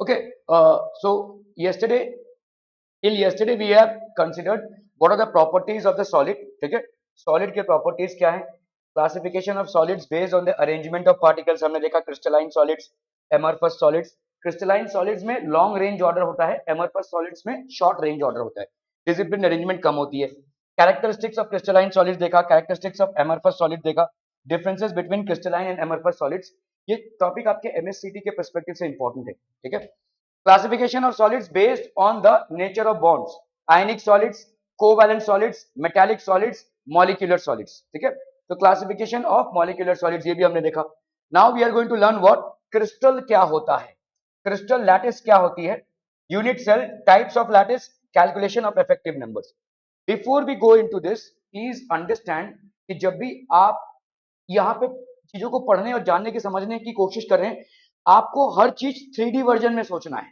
Okay, so till yesterday we have considered what are the properties of the solid. ठीक है, solid के properties क्या है? Classification of solids based on the arrangement of particles. हमने देखा crystalline solids, amorphous solids. crystalline solids में long range order होता है, amorphous solids में short range order होता है, discipline arrangement कम होती है. Characteristics of crystalline solids देखा, characteristics of amorphous solids देखा, differences between crystalline and amorphous solids. ये टॉपिक आपके एमएससीटी के पर्सपेक्टिव से इंपॉर्टेंट है. ठीक है, classification of solids based on the nature of bonds, ionic solids, covalent solids, metallic solids, molecular solids. ठीक है, तो क्लासिफिकेशन ऑफ मॉलिक्यूलर सॉलिड्स ये भी हमने देखा. Now we are going to learn what crystal क्या होता है, क्रिस्टल लैटिस क्या होती है, unit cell, types of lattice, calculation of effective numbers. Before we go into this, please understand कि जब भी आप यहाँ पे चीजों को पढ़ने और जानने की समझने की कोशिश कर रहे हैं, आपको हर चीज 3D वर्जन में सोचना है.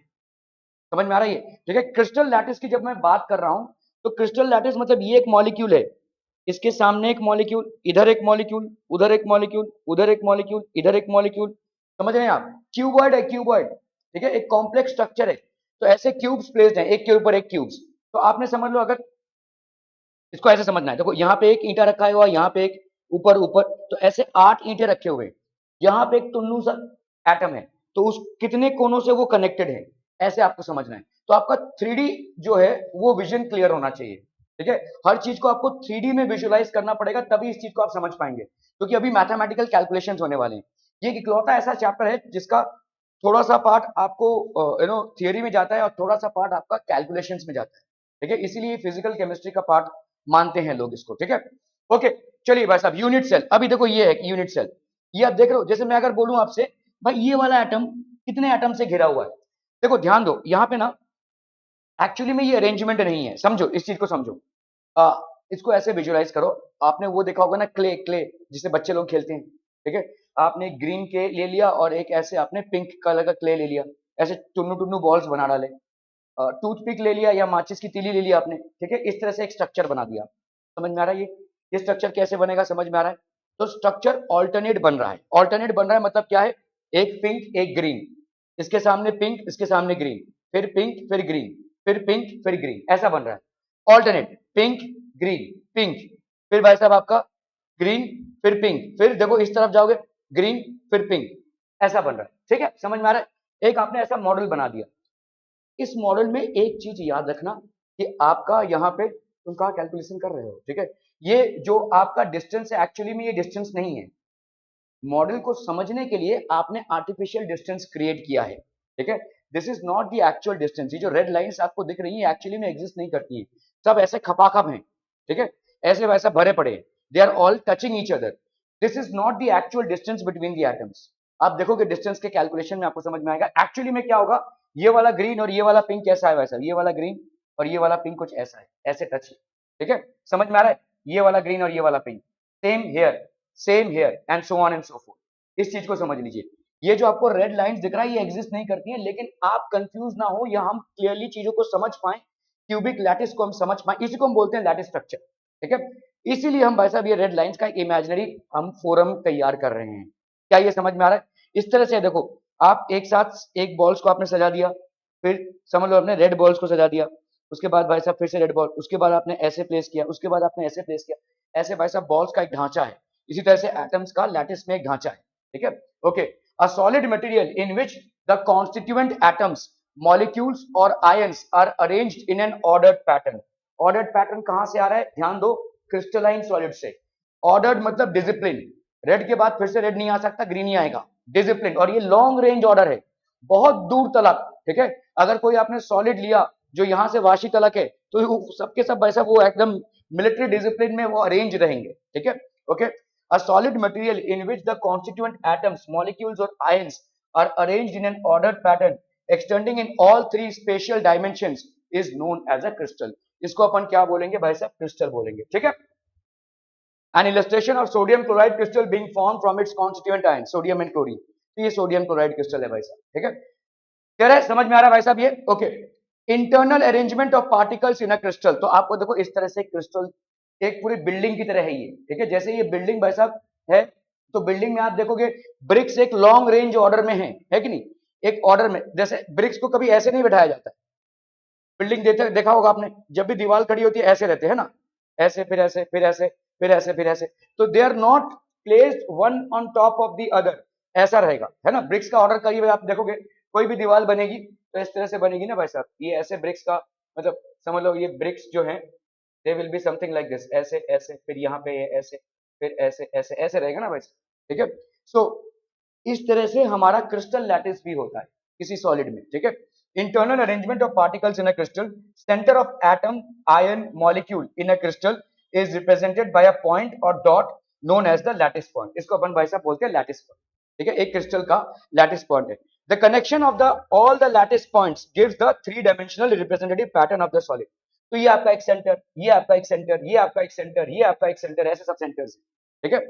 समझ में आ रही है? ठीक है, क्रिस्टल लैटिस की जब मैं बात कर रहा हूं तो क्रिस्टल लैटिस मतलब ये एक मॉलिक्यूल है, इसके सामने एक मॉलिक्यूल, इधर एक मॉलिक्यूल, उधर एक मॉलिक्यूल, उधर एक मॉलिक्यूल, इधर एक मॉलिक्यूल. समझ रहे हैं आप? क्यूबॉइड है, क्यूबॉइड. ठीक है, एक कॉम्प्लेक्स स्ट्रक्चर है. तो ऐसे क्यूब्स प्लेस्ड हैं, एक के ऊपर एक क्यूब्स. तो आपने समझ लो, अगर इसको ऐसे समझना है, देखो यहाँ पे एक ईंटा रखा हुआ, यहाँ पे एक ऊपर ऊपर, तो ऐसे 8 ईंटे रखे हुए. यहाँ पे एक टुन्नू सा एटम है, तो उस कितने कोनों से वो कनेक्टेड है, ऐसे आपको समझना है. तो आपका 3D जो है वो विजन क्लियर होना चाहिए. ठीक है, हर चीज को आपको 3D में विजुअलाइज करना पड़ेगा, तभी इस चीज को आप समझ पाएंगे, क्योंकि अभी मैथमेटिकल कैलकुलेशंस होने वाले हैं. ये इकलौता ऐसा चैप्टर है जिसका थोड़ा सा पार्ट आपको थियोरी में जाता है और थोड़ा सा पार्ट आपका कैलकुलेशंस में जाता है. ठीक है, इसीलिए फिजिकल केमिस्ट्री का पार्ट मानते हैं लोग इसको. ठीक है, ओके, चलिए भाई साहब, यूनिट सेल. अभी देखो ये है यूनिट सेल, ये आप देख रहे हो. जैसे मैं अगर बोलूं आपसे, भाई ये वाला एटम कितने एटम से घिरा हुआ है, देखो ध्यान दो यहाँ पे ना, एक्चुअली में ये अरेंजमेंट नहीं है. समझो, इस चीज को समझो. इसको ऐसे विजुअलाइज करो. आपने वो देखा होगा ना, क्ले, क्ले जिसे बच्चे लोग खेलते हैं. ठीक है, आपने ग्रीन के ले लिया और एक ऐसे आपने पिंक कलर का क्ले ले लिया, ऐसे टुन्नू टुन्नू बॉल्स बना डाले. टूथपिक ले लिया या माचिस की तीली ले लिया आपने. ठीक है, इस तरह से एक स्ट्रक्चर बना दिया. समझ में आ रहा है? ये स्ट्रक्चर कैसे बनेगा, समझ में आ रहा है? तो स्ट्रक्चर ऑल्टरनेट बन रहा है. ऑल्टरनेट बन रहा है मतलब क्या है, एक पिंक एक ग्रीन, इसके सामने पिंक, इसके सामने ग्रीन, फिर पिंक फिर ग्रीन, फिर पिंक फिर ग्रीन, ऐसा बन रहा है. ऑल्टरनेट, पिंक ग्रीन पिंक, फिर भाई साहब आपका ग्रीन फिर पिंक, फिर देखो इस तरफ जाओगे ग्रीन फिर पिंक, ऐसा बन रहा है. ठीक है, समझ में आ रहा है? एक आपने ऐसा मॉडल बना दिया. इस मॉडल में एक चीज याद रखना कि आपका यहाँ पे तुम कहाँ कैलकुलेशन कर रहे हो. ठीक है, ये जो आपका डिस्टेंस है, एक्चुअली में ये डिस्टेंस नहीं है. मॉडल को समझने के लिए आपने आर्टिफिशियल डिस्टेंस क्रिएट किया है. ठीक है, this is not the actual distance. ये जो रेड लाइंस आपको दिख रही है एक्चुअली में एग्जिस्ट नहीं करती है, सब ऐसे खपाखप हैं. ठीक है, ऐसे वैसा भरे पड़े हैं, they are all touching each other. This is not the actual distance between the atoms. आप देखोगे डिस्टेंस के कैलकुलेशन में आपको समझ में आएगा एक्चुअली में क्या होगा. ये वाला ग्रीन और ये वाला पिंक कैसा है, वैसा ये वाला ग्रीन और ये वाला पिंक कुछ ऐसा है, ऐसे टच है. ठीक है, समझ में आ रहा है? ये वाला ग्रीन और ये वाला pink, same here, same here and so on and so fourth. इस चीज को समझ लीजिए. ये जो आपको रेड लाइंस दिख रहा है ये एग्जिस्ट नहीं करती हैं, लेकिन आप कंफ्यूज ना हो, या हम क्लियरली चीजों को समझ पाए, क्यूबिक लैटिस को हम समझ पाए, इसी को हम बोलते हैं लैटिस स्ट्रक्चर. ठीक है, इसीलिए हम भाई साहब ये रेड लाइंस का इमेजिनरी हम फोरम तैयार कर रहे हैं. क्या ये समझ में आ रहा है? इस तरह से देखो, आप एक साथ एक बॉल्स को आपने सजा दिया, फिर समझ लो आपने रेड बॉल्स को सजा दिया, उसके बाद भाई साहब फिर से रेड बॉल, उसके बाद आपने ऐसे प्लेस किया, उसके बाद आपने ऐसे प्लेस किया. ऐसे भाई साहब बॉल्स का एक ढांचा है, इसी तरह से एटम्स का लैटिस में एक ढांचा है. ठीक है, okay. A solid material in which the constituent atoms, molecules और ions are arranged in an ordered pattern. Ordered pattern कहां से आ रहा है, ध्यान दो, क्रिस्टलाइन सॉलिड से. ऑर्डर्ड मतलब डिसिप्लिन. रेड के बाद फिर से रेड नहीं आ सकता, ग्रीन ही आएगा. डिसिप्लिन. और ये लॉन्ग रेंज ऑर्डर है, बहुत दूर तलक. ठीक है, अगर कोई आपने सॉलिड लिया जो यहां से वाशी तलक है, तो सबके सब वैसा वो एकदम मिलिट्री डिसिप्लिन में वो अरेंज रहेंगे. ठीक है, okay. A solid material in which the constituent atoms, molecules or ions are arranged in an ordered pattern extending in all three spatial dimensions is known as a crystal. इसको अपन क्या बोलेंगे भाई साहब, क्रिस्टल बोलेंगे. ठीक है. An illustration of sodium chloride crystal being formed from its constituent ions, sodium and chlorine. तो ये सोडियम क्लोराइड क्रिस्टल है भाई साहब. ठीक है, क्लियर है, समझ में आ रहा है भाई साहब ये? Okay. Internal arrangement of particles in a crystal. तो आपको देखो इस तरह से क्रिस्टल एक पूरी बिल्डिंग की तरह है ये. ठीक है, जैसे ये बिल्डिंग भाई साहब है, तो बिल्डिंग में आप देखोगे ब्रिक्स एक लॉन्ग रेंज ऑर्डर में है कि नहीं. एक ऑर्डर में, जैसे ब्रिक्स को कभी ऐसे नहीं बैठाया जाता है। बिल्डिंग देखा होगा आपने, जब भी दीवार खड़ी होती है ऐसे रहते हैं ना, ऐसे फिर ऐसे फिर ऐसे फिर ऐसे फिर ऐसे, तो they are not placed one on top of the other, ऐसा रहेगा, है ना। ब्रिक्स का ऑर्डर कहीं आप देखोगे, कोई भी दीवार बनेगी तो इस तरह से बनेगी ना भाई साहब, ये ऐसे ब्रिक्स का मतलब समझ लो, ये ब्रिक्स जो है they will be something like this, ऐसे ऐसे फिर यहाँ पे ये ऐसे फिर ऐसे ऐसे ऐसे रहेगा ना भाई साहब, ठीक है। सो इस तरह से हमारा क्रिस्टल लैटिस भी होता है किसी सॉलिड में, ठीक है। Internal arrangement of particles in a crystal, centre of atom ion molecule in a crystal is represented by a point और dot known as the lattice point, इसको अपन भाई साहब बोलते हैं लैटिस पॉइंट, ठीक है। एक क्रिस्टल का लैटिस पॉइंट है। The connection of the all the lattice points gives the three dimensional representative pattern of the solid. तो ये आपका एक सेंटर, ये आपका एक सेंटर, ये आपका एक सेंटर, ये आपका एक सेंटर, ऐसे सब सेंटर्स, ठीक है।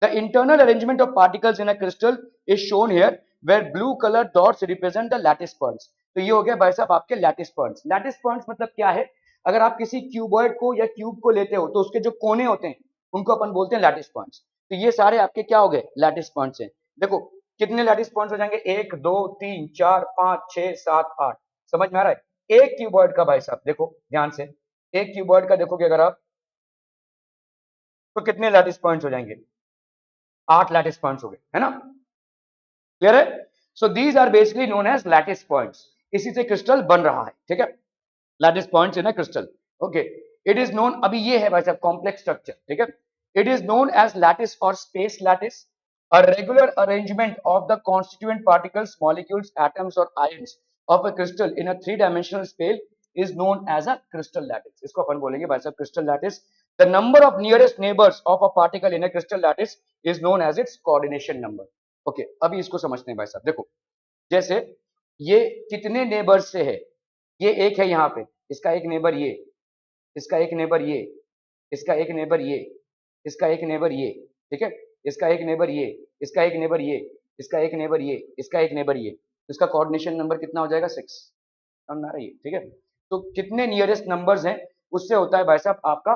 The internal arrangement of particles in a crystal is shown here, where blue color dots represent the lattice points. तो ये हो गया भाई साहब आपके लैटिस पॉइंट्स। लैटिस पॉइंट्स मतलब क्या है, अगर आप किसी क्यूबॉइड को या क्यूब को लेते हो तो उसके जो कोने होते हैं उनको अपन बोलते हैं लैटिस पॉइंट्स। तो ये सारे आपके क्या हो गए, लैटिस पॉइंट्स हैं। देखो कितने लैटिस पॉइंट्स हो जाएंगे, 1 2 3 4 5 6 7 8, समझ में आ रहा है। एक क्यूबॉइड का भाई साहब देखो ध्यान से, एक क्यूबॉइड का देखोगे अगर आप, तो कितने लैटिस पॉइंट्स हो जाएंगे, 8 लैटिस पॉइंट्स हो गए, है ना। क्लियर है। So these are basically known as lattice points, इसी से क्रिस्टल बन रहा है, ठीक है। Lattice points in a crystal, okay. It is known, अभी ये है भाई साहब कॉम्प्लेक्स स्ट्रक्चर, ठीक है। It is known as lattice और space lattice, a regular arrangement of the constituent particles, molecules, atoms or ions of a crystal in a three-dimensional space is known as a crystal lattice. इसको अपन बोलेंगे भाई साहब crystal lattice. The number of nearest neighbors of a particle in a crystal lattice is known as its coordination number. Okay, अभी इसको समझते हैं भाई साहब। देखो जैसे ये कितने नेबर्स से है, ये एक है यहाँ पे, इसका एक नेबर ये, इसका एक नेबर ये, इसका एक नेबर ये, इसका एक नेबर ये, ठीक है। इसका एक नेबर ये, इसका एक नेबर ये, इसका एक नेबर ये, इसका एक नेबर ये, इसका कोऑर्डिनेशन नंबर कितना हो जाएगा 6, समझ में आ रही है, ठीक है। तो कितने नियरेस्ट नंबर्स हैं उससे होता है भाई साहब आपका,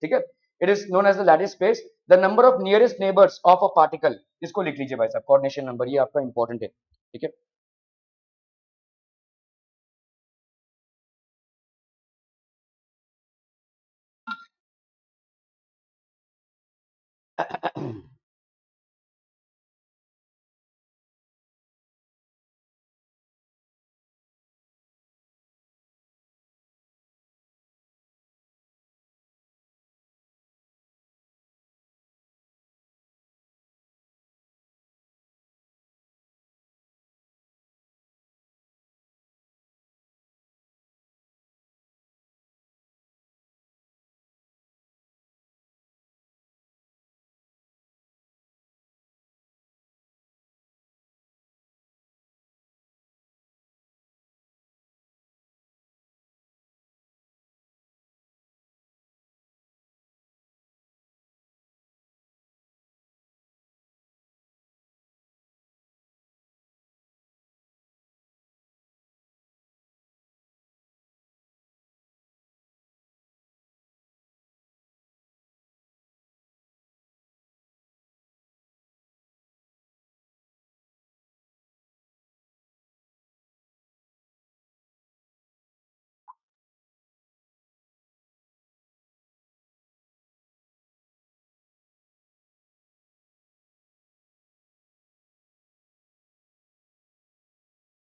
ठीक है। It is known as the lattice space, the number of nearest neighbours of a particle, इसको लिख लीजिए भाई साहब कोऑर्डिनेशन नंबर, ये आपका इंपॉर्टेंट है, ठीक है।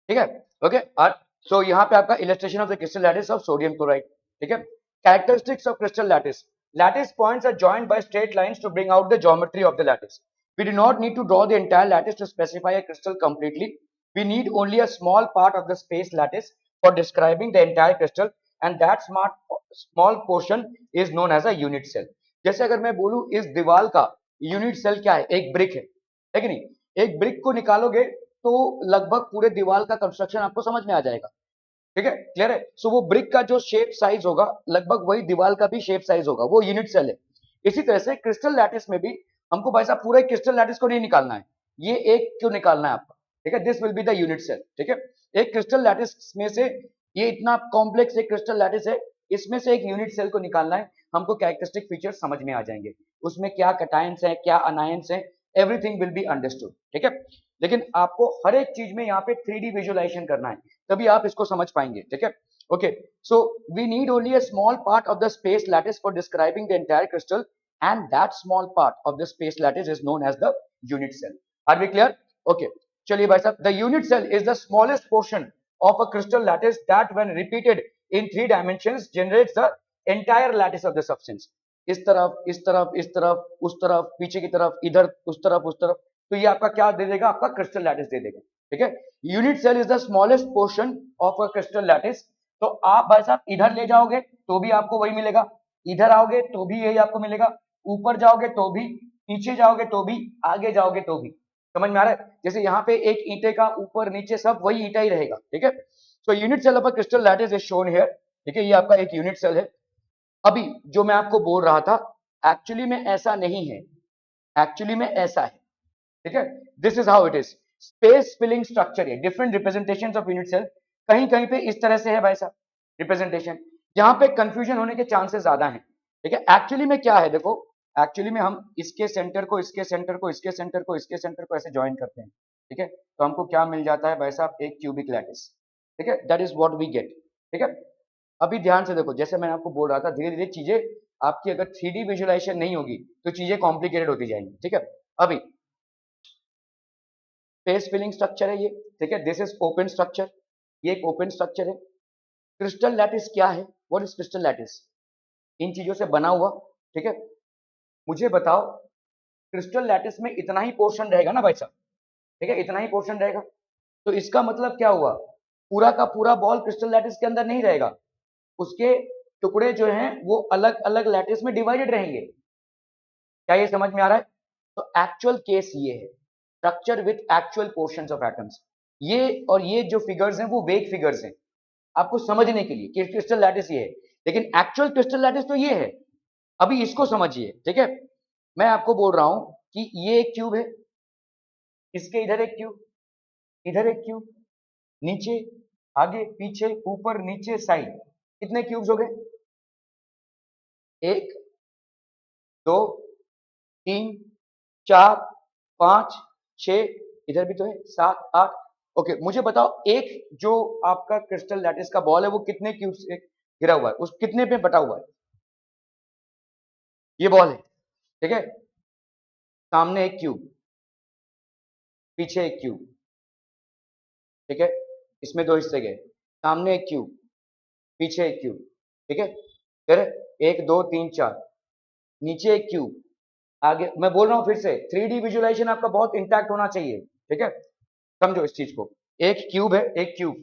ठीक है, ओके। और सो यहाँ पे आपका illustration of the crystal lattice of sodium chloride, ठीक है। Characteristics of crystal lattice, lattice points are joined by straight lines to bring out the geometry of the lattice. We do not need to draw the entire lattice to specify a crystal completely. We need only a small part of the space lattice for describing the entire crystal, and that small portion is known as a unit cell. जैसे अगर मैं बोलूं इस दीवार का unit cell क्या है, एक ब्रिक है कि नहीं। एक ब्रिक को निकालोगे तो लगभग पूरे दीवार का कंस्ट्रक्शन आपको समझ में आ जाएगा, ठीक है, क्लियर है। सो वो ब्रिक का जो शेप साइज होगा लगभग वही दीवार का भी शेप साइज होगा, वो यूनिट सेल है। इसी तरह से क्रिस्टल लैटिस में भी हमको भाई साहब पूरा क्रिस्टल लैटिस को नहीं निकालना है, ये एक क्यों निकालना है आपका, ठीक है। This will be the unit cell, ठीक है। एक क्रिस्टल लैटिस में से, ये इतना कॉम्प्लेक्स एक क्रिस्टल लैटिस है, इसमें से एक यूनिट सेल को निकालना है, हमको कैरेक्टरिस्टिक फीचर समझ में आ जाएंगे, उसमें क्या कैटायंस हैं क्या अनायंस हैं, एवरीथिंग विल बी अंडरस्टूड, ठीक है। लेकिन आपको हर एक चीज में यहाँ पे 3D विजुअलाइजेशन करना है, तभी आप इसको समझ पाएंगे, ठीक है। Okay, so we need only a small part of the space lattice for describing the entire crystal, and that small part of the space lattice is known as the unit cell. Are we clear? Okay, चलिए भाई साहब, the unit cell is the smallest portion of a crystal lattice that when repeated in 3 dimensions generates the entire lattice of the substance। इस तरफ, इस तरफ, इस तरफ, उस तरफ, पीछे की तरफ, इधर, उस तरफ, उस तरफ, तो ये आपका क्या दे देगा? आपका क्रिस्टल लैटिस दे देगा, ठीक है। Unit cell is the smallest portion of a crystal lattice. तो आप भाई साहब इधर ले जाओगे तो भी आपको वही मिलेगा, इधर आओगे तो भी यही आपको मिलेगा, ऊपर जाओगे तो भी, पीछे जाओगे तो भी, आगे जाओगे तो भी। समझ में आ रहा है? जैसे यहाँ पे एक ईंटे का ऊपर नीचे सब वही ईंटा ही रहेगा, ठीक है। So unit cell of a crystal lattice is shown here, ठीक है, ये आपका एक यूनिट सेल है। अभी जो मैं आपको बोल रहा था, एक्चुअली में ऐसा नहीं है, एक्चुअली में ऐसा है, ठीक है। This is how it is, space filling structure है, different representations of unit cell. कहीं कहीं पे इस तरह से है भाई साहब रिप्रेजेंटेशन, जहां पे कंफ्यूजन होने के चांसेस ज्यादा हैं, ठीक है। एक्चुअली में क्या है, देखो, एक्चुअली में हम इसके सेंटर को, इसके सेंटर को, इसके सेंटर को, इसके सेंटर को ऐसे ज्वाइन करते हैं, ठीक है, तो हमको क्या मिल जाता है भाई साहब? एक क्यूबिक लैटिस, ठीक है, that is what we get, ठीक है। अभी ध्यान से देखो, जैसे मैंने आपको बोल रहा था, धीरे धीरे चीजें आपकी अगर 3D विजुअलाइजेशन नहीं होगी तो चीजें कॉम्प्लिकेटेड होती जाएंगी, ठीक है। अभी स्पेस फिलिंग स्ट्रक्चर है ये, ठीक है, दिस इज ओपन स्ट्रक्चर, ये एक ओपन स्ट्रक्चर है। क्रिस्टल लैटिस क्या है? What is crystal lattice? इन चीजों से बना हुआ, ठीक है। मुझे बताओ, क्रिस्टल लैटिस में इतना ही पोर्शन रहेगा ना भाई साहब, ठीक है, इतना ही पोर्शन रहेगा, तो इसका मतलब क्या हुआ? पूरा का पूरा बॉल क्रिस्टल लैटिस के अंदर नहीं रहेगा, उसके टुकड़े जो हैं वो अलग अलग लैटिस में डिवाइडेड रहेंगे। क्या ये समझ में आ रहा है? तो एक्चुअल केस ये है, structure with actual portions of atoms. ये और ये जो फिगर्स हैं वो वेग फिगर्स हैं आपको समझने के लिए कि क्रिस्टल लैटिस ये है, लेकिन एक्चुअल क्रिस्टल लैटिस तो ये है। अभी इसको समझिए, ठीक है। मैं आपको बोल रहा हूं कि ये एक क्यूब है, इसके इधर एक क्यूब, इधर एक क्यूब, नीचे, आगे, पीछे, ऊपर, नीचे, साइड, कितने क्यूब्स हो गए? 1 2 3 4 5 6, इधर भी तो है, 7 8। ओके, मुझे बताओ, एक जो आपका क्रिस्टल लैटिस का बॉल है वो कितने क्यूब से घिरा हुआ है? उस कितने पे बटा हुआ है? ये बॉल है, ठीक है, सामने एक क्यूब, पीछे एक क्यूब, ठीक है, इसमें 2 हिस्से गए, सामने एक क्यूब, पीछे एक क्यूब, ठीक है, फिर 1 2 3 4, नीचे एक क्यूब, आगे। मैं बोल रहा हूं फिर से, 3D विजुअलाइजेशन आपका बहुत इंटैक्ट होना चाहिए, ठीक है, समझो इस चीज को। एक क्यूब है, एक क्यूब,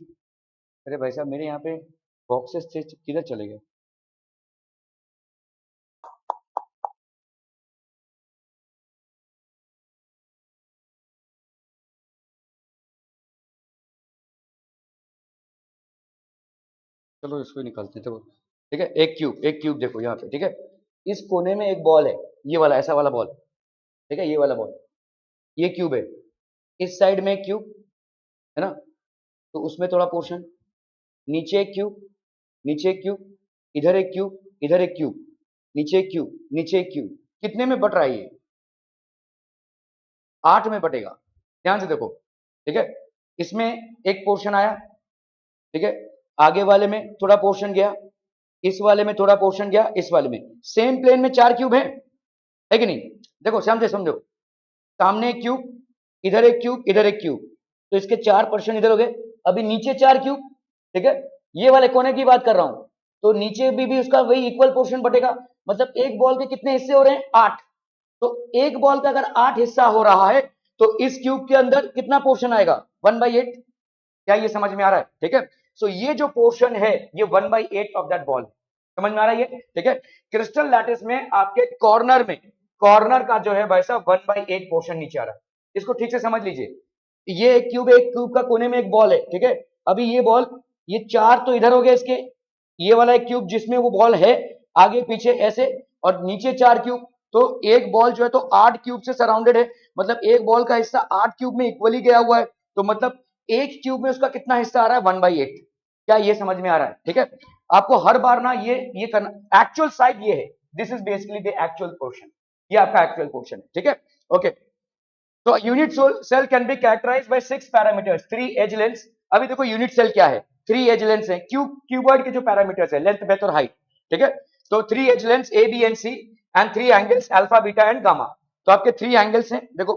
अरे भाई साहब मेरे यहाँ पे बॉक्सेस थे, किधर चले गए? चलो इसको ही निकालते हैं, तो ठीक है, एक क्यूब, एक क्यूब देखो यहाँ पे, ठीक है, इस कोने में एक बॉल है, ये वाला, ऐसा वाला बॉल, ठीक है, ये वाला बॉल, ये क्यूब है, इस साइड में एक क्यूब है ना, तो उसमें थोड़ा पोर्शन, नीचे एक क्यूब, नीचे एक क्यूब, इधर एक क्यूब, इधर एक क्यूब, नीचे एक क्यूब, नीचे एक क्यूब, कितने में बट रहा है ये? 8 में बटेगा। ध्यान से देखो, ठीक है, इसमें एक पोर्शन आया, ठीक है, आगे वाले में थोड़ा पोर्शन गया, इस वाले में थोड़ा पोर्शन गया, इस वाले में, सेम प्लेन में 4 क्यूब है कि नहीं? देखो समझे, समझो, सामने एक क्यूब, इधर एक क्यूब, इधर एक क्यूब, तो इसके 4 पोर्शन इधर हो गए। अभी नीचे 4 क्यूब, ठीक है, ये वाले कोने की बात कर रहा हूं, तो नीचे भी उसका वही इक्वल पोर्शन बटेगा। मतलब एक बॉल के कितने हिस्से हो रहे हैं? 8। तो एक बॉल का अगर 8 हिस्सा हो रहा है तो इस क्यूब के अंदर कितना पोर्शन आएगा? 1/8। क्या ये समझ में आ रहा है? ठीक है, सो ये जो पोर्शन है ये 1/8 ऑफ दैट बॉल, समझ में आ रहा है ये? ठीक है, क्रिस्टल लैटिस में आपके कॉर्नर में, कॉर्नर का जो है भाई साहब 1/8 पोर्शन नीचे आ रहा है। इसको ठीक से समझ लीजिए, ये एक क्यूब है, एक क्यूब का कोने में एक बॉल है, ठीक है, अभी ये बॉल, ये 4 तो इधर हो गए इसके, ये वाला एक क्यूब जिसमें वो बॉल है, आगे पीछे ऐसे, और नीचे 4 क्यूब, तो एक बॉल जो है तो 8 क्यूब से सराउंडेड है। मतलब एक बॉल का हिस्सा 8 क्यूब में इक्वली गया हुआ है, तो मतलब एक क्यूब में उसका कितना हिस्सा आ रहा है? 1/8। क्या ये समझ में आ रहा है? ठीक है, आपको हर बार ना ये करना, एक्चुअल साइड ये है, this is basically the actual portion, ये आपका एक्चुअल पोर्शन है, ठीक है, ओके। तो unit cell can be characterized by 6 parameters, 3 edge length. अभी देखो यूनिट सेल क्या है, 3 एज लेंथ है, क्यूबॉइड के जो पैरामीटर्स है, लेंथ, ब्रेथ और हाइट, ठीक है। तो 3 edge length A B and C and 3 angles alpha beta and gamma. तो आपके 3 एंगल्स हैं, देखो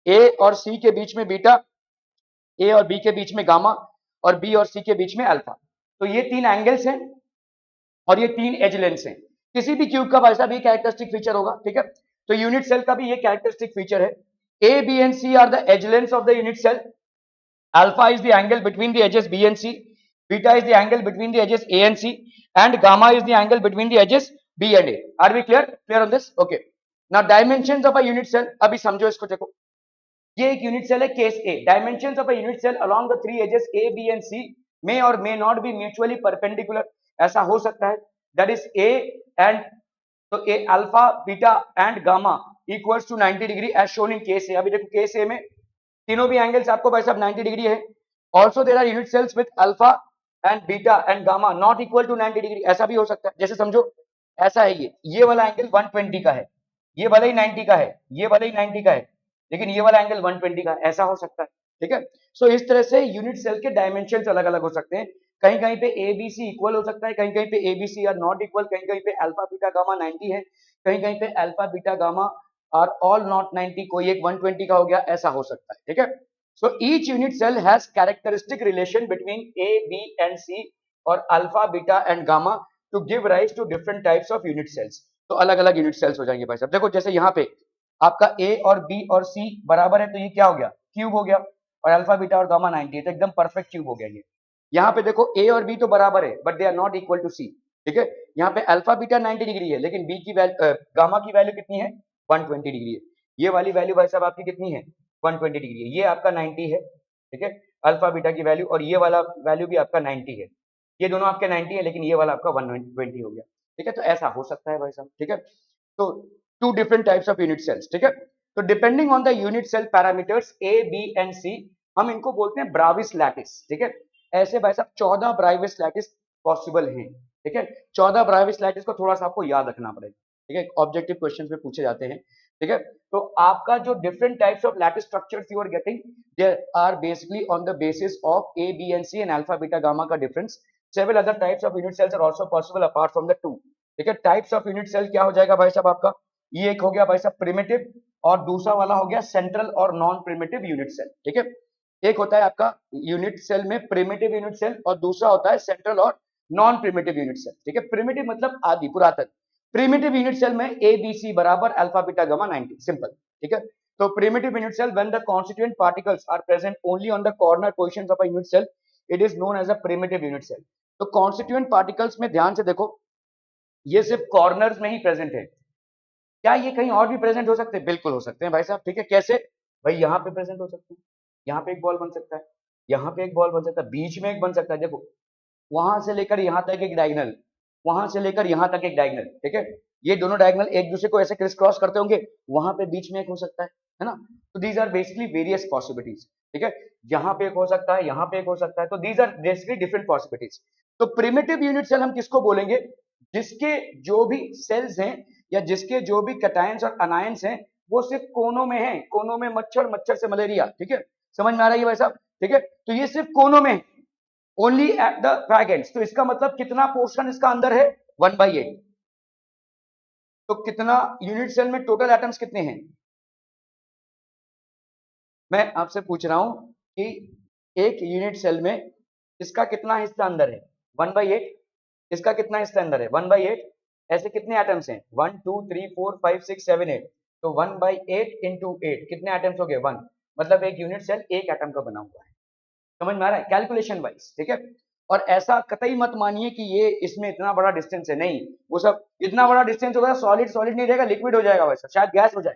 ए और सी के बीच में बीटा, ए और बी के बीच में गामा और बी और सी के बीच में अल्फा। तो ये 3 एंगल्स हैं और ये 3 एज लेंथ्स हैं। किसी भी क्यूब का भाई साहब ये कैरेक्टरिस्टिक फीचर होगा, ठीक है। तो यूनिट सेल का भी ये कैरेक्टरिस्टिक फीचर है। A B and C are the edge lengths of the unit cell, alpha is the angle between the edges B and C, beta is the angle between the edges A and C, and gamma is the angle between the edges B and A. Are we clear? Clear on this? Okay. Now dimensions of a unit cell, अभी समझो इसको, देखो ये एक unit cell है case A. Dimensions of a unit cell along the 3 edges A, B and C may or may not be mutually perpendicular. ऐसा हो सकता है, that is A and तो A alpha, beta and gamma equals to 90 degree as shown in case A। अभी देखो case ए में तीनों भी एंगल्स आपको भाई साहब 90 डिग्री है। Also there are unit cells with alpha and beta and gamma not equal to 90 degree. ऐसा भी हो सकता है, जैसे समझो ऐसा है, ये वाला एंगल 120 का है, ये वाला ही 90 का है, ये वाला ही 90 का है, लेकिन ये वाला एंगल 120 का है, ऐसा हो सकता है, ठीक है। सो इस तरह से यूनिट सेल के डायमेंशन अलग अलग हो सकते हैं। कहीं कहीं पे ए बी सी इक्वल हो सकता है, कहीं कहीं पे A B C are not equal, कहीं कहीं पे अल्फा बीटा गामा 90 है, कहीं कहीं पे alpha beta gamma are all not 90, कोई एक 120 का हो गया, ऐसा हो सकता है, ठीक है। So each unit cell has characteristic relation between A, B and C और alpha, beta and gamma to give rise to different types of unit cells। तो अलग अलग यूनिट सेल्स हो जाएंगे भाई साहब। देखो जैसे यहाँ पे आपका A और B और C बराबर है, तो ये क्या हो गया, क्यूब हो गया, और अल्फा बीटा और गामा 90 है, तो एकदम परफेक्ट क्यूब हो गया ये। यहाँ पे देखो A और B तो बराबर है but they are not equal to C, ठीक है। यहाँ पे अल्फा बीटा 90 डिग्री है, लेकिन B की वैल्यू गामा की वैल्यू कितनी है, 120 डिग्री है। ये वाली वैल्यू भाई साहब आपकी कितनी है, 120 डिग्री है। ये आपका 90 है, ठीक है, अल्फा बीटा की वैल्यू, और ये वाला वैल्यू भी आपका 90 है। ये दोनों आपके 90 है, लेकिन ये वाला आपका 120 हो गया, ठीक है। तो ऐसा हो सकता है भाई साहब, ठीक है। तो 2 different types of unit cells, ठीक है। तो depending on the unit cell parameters A B and C, हम इनको बोलते हैं ब्राविस लैटिस, ठीक है। ऐसे भाई साहब 14 ब्राविस लैटिस पॉसिबल हैं, ठीक है। 14 ब्राविस लैटिस को थोड़ा सा आपको याद रखना पड़ेगा, ठीक है, ऑब्जेक्टिव क्वेश्चन में पूछे जाते हैं, ठीक है। तो आपका जो different types of lattice structures you are getting, there are basically on the basis of A B and C and alpha beta gamma का डिफरेंस। Several other types of unit cells are also possible apart from the two, ठीक है। Types of unit cell क्या हो जाएगा भाई साहब आपका, ये एक हो गया भाई साहब प्रिमिटिव, और दूसरा वाला हो गया सेंट्रल और नॉन प्रिमिटिव यूनिट सेल, ठीक है। एक होता है आपका यूनिट सेल में प्रिमिटिव यूनिट सेल, और दूसरा होता है सेंट्रल और नॉन प्रिमिटिव यूनिट सेल, ठीक है। प्रिमिटिव मतलब आदि, पुरातन। प्रिमिटिव यूनिट सेल में ए बी सी बराबर अल्फा बीटा गामा 90, सिंपल, ठीक है। तो primitive unit cell when the constituent particles are present only on the corner positions of a unit cell, it is known as a primitive unit cell. तो constituent particles में ध्यान से देखो, ये सिर्फ कॉर्नर्स में ही प्रेजेंट है। क्या ये कहीं और भी प्रेजेंट हो सकते हैं? बिल्कुल हो सकते हैं भाई साहब, ठीक है। कैसे भाई, यहाँ पे प्रेजेंट हो सकते हैं, यहाँ पे एक बॉल बन सकता है, यहाँ पे एक बॉल बन सकता है, बीच में एक बन सकता है, देखो वहां से लेकर यहाँ तक एक डायगोनल, वहां से लेकर यहाँ तक एक डायगोनल, ठीक है। ये दोनों डायगोनल एक दूसरे को ऐसे क्रिस क्रॉस करते होंगे, वहां पे बीच में एक हो सकता है ना। तो these are basically various possibilities, ठीक है। यहाँ पे एक हो सकता है, यहाँ पे एक हो सकता है, तो these are basically different possibilities. तो प्रिमिटिव यूनिट सेल हम किसको बोलेंगे, जिसके जो भी सेल्स हैं या जिसके जो भी कैटायंस और अनायंस हैं वो सिर्फ कोनों में है, कोनों में मच्छर, मच्छर से मलेरिया, ठीक है। समझ में आ रही है भाई साहब, ठीक है। तो ये सिर्फ कोनों में है, only at the fag ends. तो इसका मतलब कितना पोर्शन इसका अंदर है, 1/8। तो कितना यूनिट सेल में टोटल एटम्स कितने हैं, मैं आपसे पूछ रहा हूं कि एक यूनिट सेल में इसका कितना हिस्सा अंदर है, 1/8। इसका कितना हिस्सा अंदर है, 1/8। ऐसे कितने एटम्स हैं, 1 2 3 4 5 6 7 8। तो 1/8 इंटू 8 कितने एटम्स हो गए, 1। मतलब एक यूनिट सेल एक एटम का बना हुआ है। समझ में आ रहा है, कैलकुलेशन वाइज, ठीक है। और ऐसा कतई मत मानिए कि ये इसमें इतना बड़ा डिस्टेंस है, नहीं। वो सब इतना बड़ा डिस्टेंस होगा, सॉलिड सॉलिड नहीं रहेगा, लिक्विड हो जाएगा, वैसा शायद गैस हो जाए,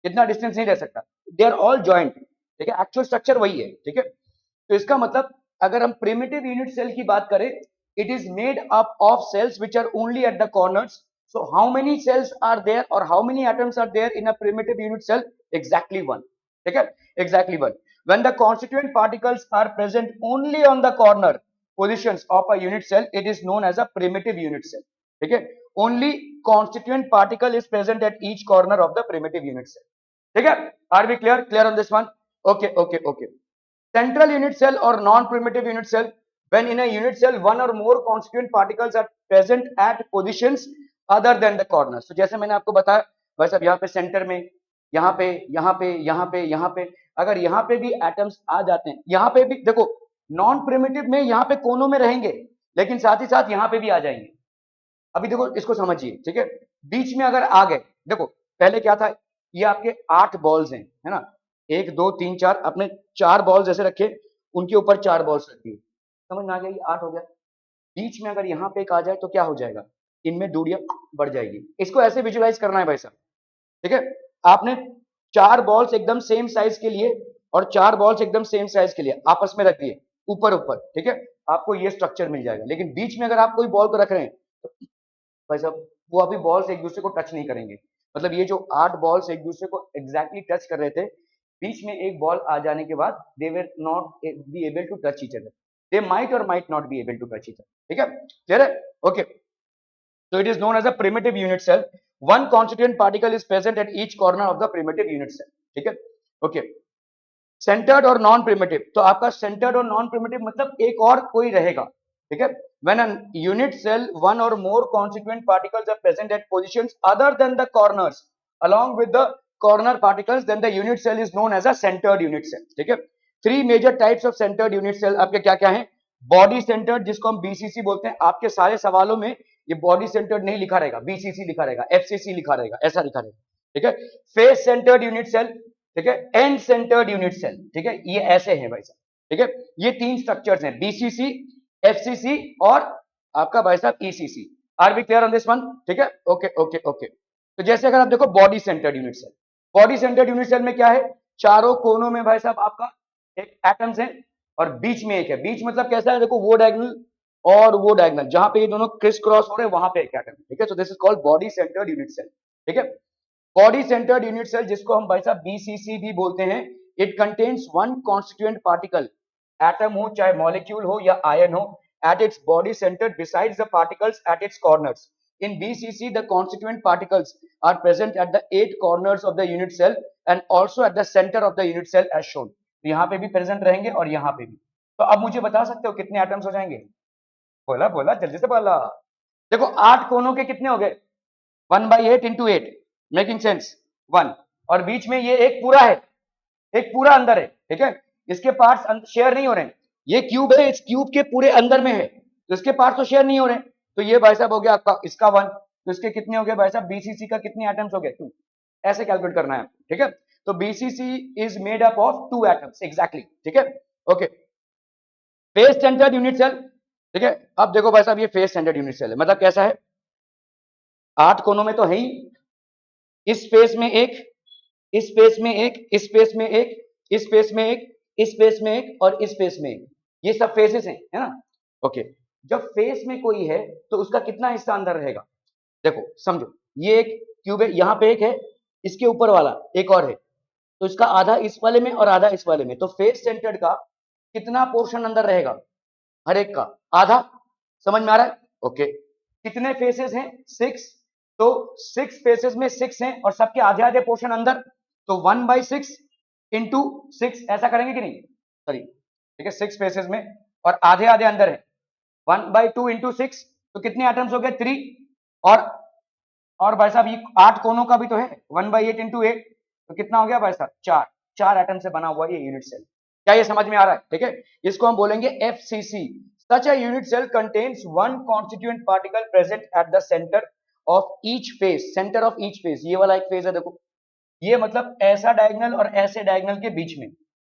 इतना डिस्टेंस नहीं रह सकता। दे आर ऑल जॉइंट, ठीक है, एक्चुअल स्ट्रक्चर वही है, ठीक है। तो इसका मतलब अगर हम प्रिमिटिव यूनिट सेल की बात करें, it is made up of cells which are only at the corners. So how many cells are there और how many atoms are there in a primitive unit cell, exactly 1, ठीक है, exactly 1। When the constituent particles are present only on the corner positions of a unit cell, it is known as a primitive unit cell, ठीक है। Only constituent particle is present at each corner of the primitive unit cell। ठीक है, are we clear on this one? Okay okay okay. Central unit cell or non-primitive unit cell, when in a unit cell one or more constituent particles are present at positions other than the corners. तो जैसे मैंने आपको बताया भाई साहब, यहाँ पे centre में, यहाँ पे यहाँ पे यहाँ पे यहाँ पे, अगर यहाँ पे भी एटम्स आ जाते हैं, यहाँ पे भी देखो नॉन प्रिमिटिव में यहाँ पे कोनों में रहेंगे, लेकिन साथ ही साथ यहाँ पे भी आ जाएंगे। अभी देखो इसको समझिए, ठीक है, बीच में अगर आ गए, देखो पहले क्या था, ये आपके 8 बॉल्स हैं, है ना, 1 2 3 4, अपने 4 बॉल्स जैसे रखे, उनके ऊपर 4 बॉल्स रख दिए, समझ में आ गया, ये 8 हो गया। बीच में अगर यहाँ पे एक आ जाए तो क्या हो जाएगा, इनमें दूरियां बढ़ जाएगी। इसको ऐसे विजुअलाइज करना है भाई साहब, ठीक है, आपने 4 बॉल्स एकदम सेम साइज के लिए और 4 बॉल्स एकदम सेम साइज के लिए आपस में रख दिए ऊपर ऊपर, ठीक है, आपको ये स्ट्रक्चर मिल जाएगा। लेकिन बीच में अगर आप कोई बॉल को रख रहे हैं तो भाई साहब वो अभी बॉल्स एक दूसरे को टच नहीं करेंगे, मतलब ये जो 8 बॉल्स एक दूसरे को एग्जैक्टली टच कर रहे थे, बीच में एक बॉल आ जाने के बाद they will not be able to touch each other, they might और might not be able to touch each other, ठीक है, क्लियर है? Okay, so it is known as a primitive unit cell. One constituent particle is present at each corner of the primitive unit cell, ठीक है, okay. Centred और non primitive, तो आपका centred और non primitive मतलब एक और कोई रहेगा, ठीक है। When a unit cell one or more constituent particles are present at positions other than the corners along with the corner particles, then the unit cell is known as a centered unit cell, ठीक है। Three major types of centered unit cell आपके क्या क्या है? Body centred, जिसको हम BCC बोलते हैं, आपके सारे सवालों में ये बॉडी सेंटर्ड नहीं लिखा रहेगा, बीसीसी लिखा रहेगा, एफसीसी लिखा रहेगा, ऐसा लिखा रहेगा, ठीक है। फेस सेंटर्ड यूनिट सेल, ठीक है, एंड सेंटर्ड यूनिट सेल, ठीक है, ये ऐसे हैं भाई साहब, ठीक है, ये 3 स्ट्रक्चर्स हैं, बीसीसी, एफसीसी और आपका भाई साहब ECC. Are we clear on this one? ठीक है, ओके ओके ओके। तो जैसे अगर आप देखो body centered unit cell, body centered unit cell में क्या है, चारों कोनों में भाई साहब आपका एक एटम्स है और बीच में एक है। बीच मतलब कैसा है, देखो वो डायगोनल और वो डायगोनल, जहां पे ये दोनों क्रिस क्रॉस हो रहे हैं वहां पे एक एटम है, ठीक है। So this is called body centered unit cell, ठीक है। बॉडी सेंटर्ड यूनिट सेल, जिसको हम भाई साहब बीसीसी भी बोलते हैं, it contains one constituent particle, atom हो चाहे मॉलिक्यूल हो या आयन हो, at its body center besides the particles at its corners. In BCC, the constituent particles are present at the 8 corners of the unit cell and also at the center of the unit cell as shown. तो यहाँ पे भी present रहेंगे और यहाँ पे भी। तो अब मुझे बता सकते हो कितने एटम्स हो जाएंगे? बोला बोला जल्दी से बोला। देखो 8 कोनों के कितने हो गए? 1/8 into 8, मेकिंग सेंस 1, और बीच में ये एक पूरा है, एक पूरा अंदर है, ठीक है, इसके पार्ट्स शेयर नहीं हो रहे हैं, ये क्यूब है, इस क्यूब के पूरे अंदर में है, तो इसके पार्ट्स तो शेयर नहीं हो रहे हैं, तो ये भाई साहब हो गया आपका इसका 1, तो इसके कितने हो गए भाई साहब, बीसीसी का कितने एटम्स हो गए? 2, ऐसे कैलकुलेट करना है, ठीक है। तो BCC is made up of 2 atoms exactly, ठीक है, okay. Face centered unit cell, ठीक है, अब देखो भाई साहब ये फेस सेंटर्ड यूनिट सेल है, मतलब कैसा है, 8 कोनों में तो है ही, इस फेस में एक, इस फेस में एक, इस फेस में एक, इस फेस में एक, इस फेस में एक और इस फेस में एक, ये सब फेसेस हैं, है ना, ओके। जब फेस में कोई है तो उसका कितना हिस्सा अंदर रहेगा? देखो समझो, ये एक क्यूब है, यहाँ पे एक है, इसके ऊपर वाला एक और है, तो इसका आधा इस वाले में और आधा इस वाले में, तो फेस सेंटर्ड का कितना पोर्शन अंदर रहेगा? हर एक का आधा, समझ में आ रहा है? ओके। कितने फेसेस हैं? 6, तो 6 फेसेस में 6 हैं और सबके आधे आधे पोर्शन अंदर, तो 1/6 इंटू 6, ऐसा करेंगे कि नहीं? सॉरी, ठीक है, 6 फेसेस में और आधे आधे अंदर है, 1/2 इंटू 6, तो कितने एटम्स हो गए? 3, और भाई साहब ये 8 कोनों का भी तो है, 1/8 इंटू 8, तो कितना हो गया भाई साहब? 4 एटम से बना हुआ ये यूनिट सेल। क्या ये समझ में आ रहा है? ठीक है, इसको हम बोलेंगे FCC. Such a unit cell contains one constituent particle present at the center of each phase. Center of each phase, ये वाला एक फेज है, देखो ये मतलब ऐसा डायगोनल और ऐसे डायगोनल के बीच में,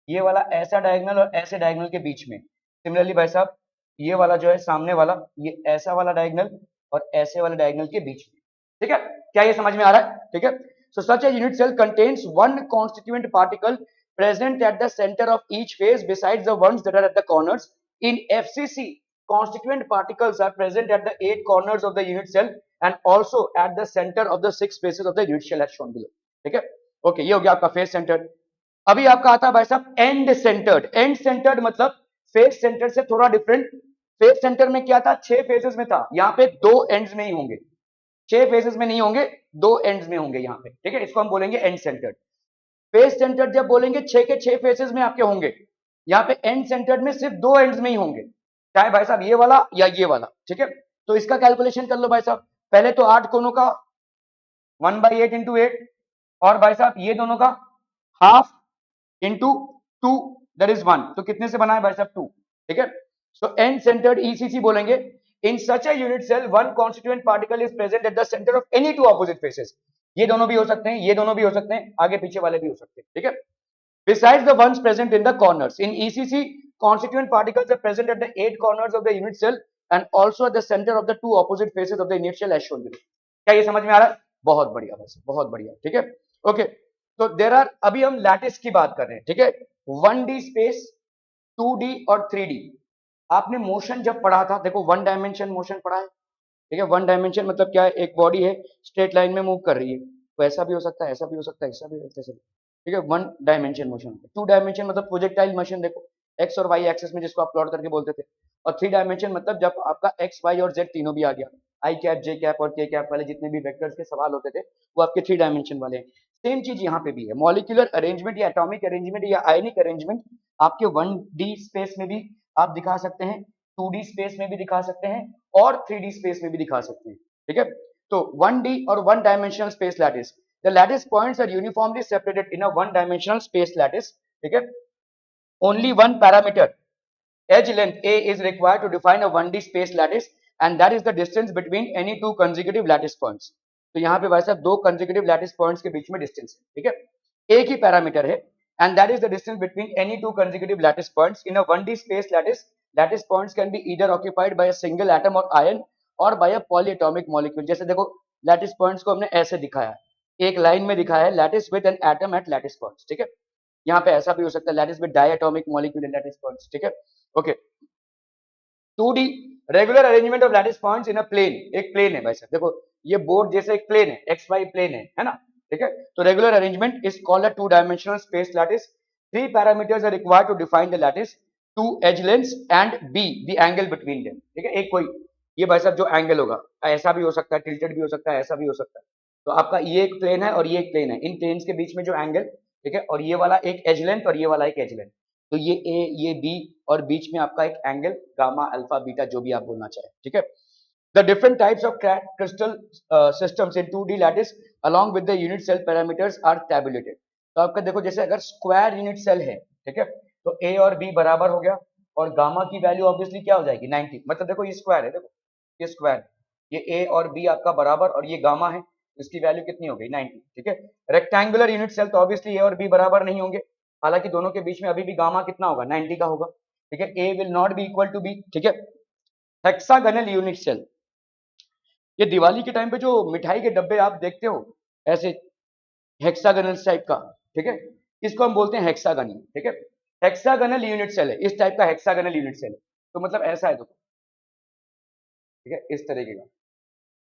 ये वाला ऐसा डायगोनल और ऐसे डायगोनल के बीच में। सिमिलरली भाई साहब ये वाला जो है सामने वाला, ये ऐसा वाला डायगोनल और ऐसे वाले डायगोनल के बीच में, ठीक है। क्या ये समझ में आ रहा है? ठीक है। So such a unit cell contains one constituent particle present at the center of each phase besides the ones that are at the corners. In FCC, constituent particles are present at the 8 corners of the unit cell and also at the center of the 6 faces of the unit cell as shown below. ठीक है, okay, ये हो गया आपका face centred. अभी आपका आता है भाई साहब एंड सेंटर्ड। एंड सेंटर्ड मतलब फेस सेंटर से थोड़ा डिफरेंट। फेस सेंटर में क्या था? 6 फेसेस में था, यहाँ पे 2 एंड्स में ही होंगे, 6 फेसेस में नहीं होंगे, 2 एंड्स में होंगे यहाँ पे, ठीक है, इसको हम बोलेंगे एंड सेंटर्ड। फेस सेंटर्ड जब बोलेंगे 6 के 6 फेसेस में आपके होंगे, यहाँ पे एंड सेंटर्ड में सिर्फ 2 एंड्स में ही होंगे, चाहे भाई साहब ये वाला या ये वाला, ठीक है। तो इसका कैलकुलेशन कर लो भाई साहब, पहले तो 8 कोनों का 1/8 इंटू 8, और भाई साहब ये दोनों का हाफ इंटू 2 दैट इज 1, तो कितने से बना है भाई साहब 2, ठीक है। सो एंड सेंटर्ड ईसीसी बोलेंगे, in such a unit cell one constituent particle is present at the centre of any two opposite faces, ये दोनों भी हो सकते हैं, ये दोनों भी हो सकते हैं, आगे पीछे वाले भी हो सकते हैं, ठीक है। Besides the ones present in the corners, in ECC, constituent particles are present at the 8 corners of the unit cell and also at the center of the two opposite faces of the unit cell as shown below. क्या ये समझ में आ रहा है? बहुत बढ़िया, बस बहुत बढ़िया, ठीक है। ओके, तो देर आर, अभी हम लैटिस की बात कर रहे हैं, ठीक है। 1D स्पेस, 2D और 3D। आपने मोशन जब पढ़ा था, देखो वन डायमेंशन मोशन पढ़ा है, ठीक है। वन डायमेंशन मतलब क्या है, एक बॉडी है स्ट्रेट लाइन में मूव कर रही है, तो ऐसा भी हो सकता है, ऐसा भी हो सकता है, ऐसा भी हो सकता है, ठीक है। One dimension motion. 2 डायमेंशन मतलब प्रोजेक्टाइल मोशन, देखो एक्स और वाई एक्सिस में जिसको आप प्लॉट करके बोलते थे। और 3 डायमेंशन मतलब जब आपका एक्स वाई और जेड तीनों भी आ गया, आई कैप जे कैप और के कैप वाले जितने भी वेक्टर्स के सवाल होते थे वो आपके 3 डायमेंशन वाले हैं। सेम चीज यहाँ पे भी है, मॉलिक्यूलर अरेंजमेंट या एटॉमिक अरेंजमेंट या आयनिक अरेंजमेंट आपके 1D स्पेस में भी आप दिखा सकते हैं, 2D स्पेस में भी दिखा सकते हैं और 3D स्पेस में भी दिखा सकते हैं, ठीक है। तो 1D और 1 dimensional space lattice, the lattice points are uniformly separated in a one dimensional space lattice, ठीक है। only one parameter edge length a is required to define a 1D space lattice and that is the distance between any two consecutive lattice points। तो यहाँ पे भाई साहब दो consecutive lattice points के बीच में distance है, ठीक है। एक ही पैरामीटर है and that is the distance between any two consecutive lattice points in a 1D space lattice। lattice points can be either occupied by a single atom or ion or by a polyatomic molecule। जैसे देखो lattice points को हमने ऐसे दिखाया, एक line में दिखाया है lattice with an atom at lattice points, ठीक है। यहाँ पे ऐसा भी हो सकता है lattice with diatomic molecule at lattice points, ठीक है। Okay, 2D regular arrangement of lattice points in a plane, एक प्लेन है भाई साहब, देखो ये बोर्ड जैसे एक प्लेन है, एक्स वाई प्लेन है ना, ठीक है। तो regular arrangement is called a 2 dimensional space lattice. 3 parameters are required to define the lattice, 2 edge lengths and b the angle between them, ठीक है। एक कोई ये भाई साहब जो एंगल होगा ऐसा भी हो सकता है, टिल्टेड भी हो सकता है, ऐसा भी हो सकता है। तो आपका ये एक प्लेन है और ये एक प्लेन है, इन प्लेन्स के बीच में जो एंगल, ठीक है, और ये वाला एक एज लेंथ और ये वाला एक एज लेंथ, तो ये ए ये बी और बीच में आपका एक एंगल गामा अल्फा बीटा जो भी आप बोलना चाहे, ठीक है। The different types of crystal systems in 2D lattice along with the unit cell parameters are tabulated। तो आपका देखो जैसे अगर स्क्वायर यूनिट सेल है, ठीक है, तो a और b बराबर हो गया और गामा की वैल्यू ऑब्वियसली क्या हो जाएगी 90, मतलब देखो ये स्क्वायर है, देखो ये स्क्वायर, ये a और b आपका बराबर और ये गामा है, इसकी वैल्यू कितनी हो गई 90, ठीक है। रेक्टेंगुलर यूनिट सेल तो ऑब्वियसली a और b बराबर नहीं होंगे, हालांकि दोनों के बीच में अभी भी गामा कितना होगा 90 का होगा, ठीक है। a will not be equal to b, ठीक है। हेक्सागोनल यूनिट सेल, ये दिवाली के टाइम पे जो मिठाई के डब्बे आप देखते हो ऐसे हेक्सागोनल टाइप का, ठीक है, इसको हम बोलते हैं हेक्सागनी, ठीक है। हेक्सागोनल यूनिट सेल है, इस टाइप का हेक्सागोनल यूनिट सेल है, तो मतलब ऐसा है देखो, ठीक है, इस तरीके का,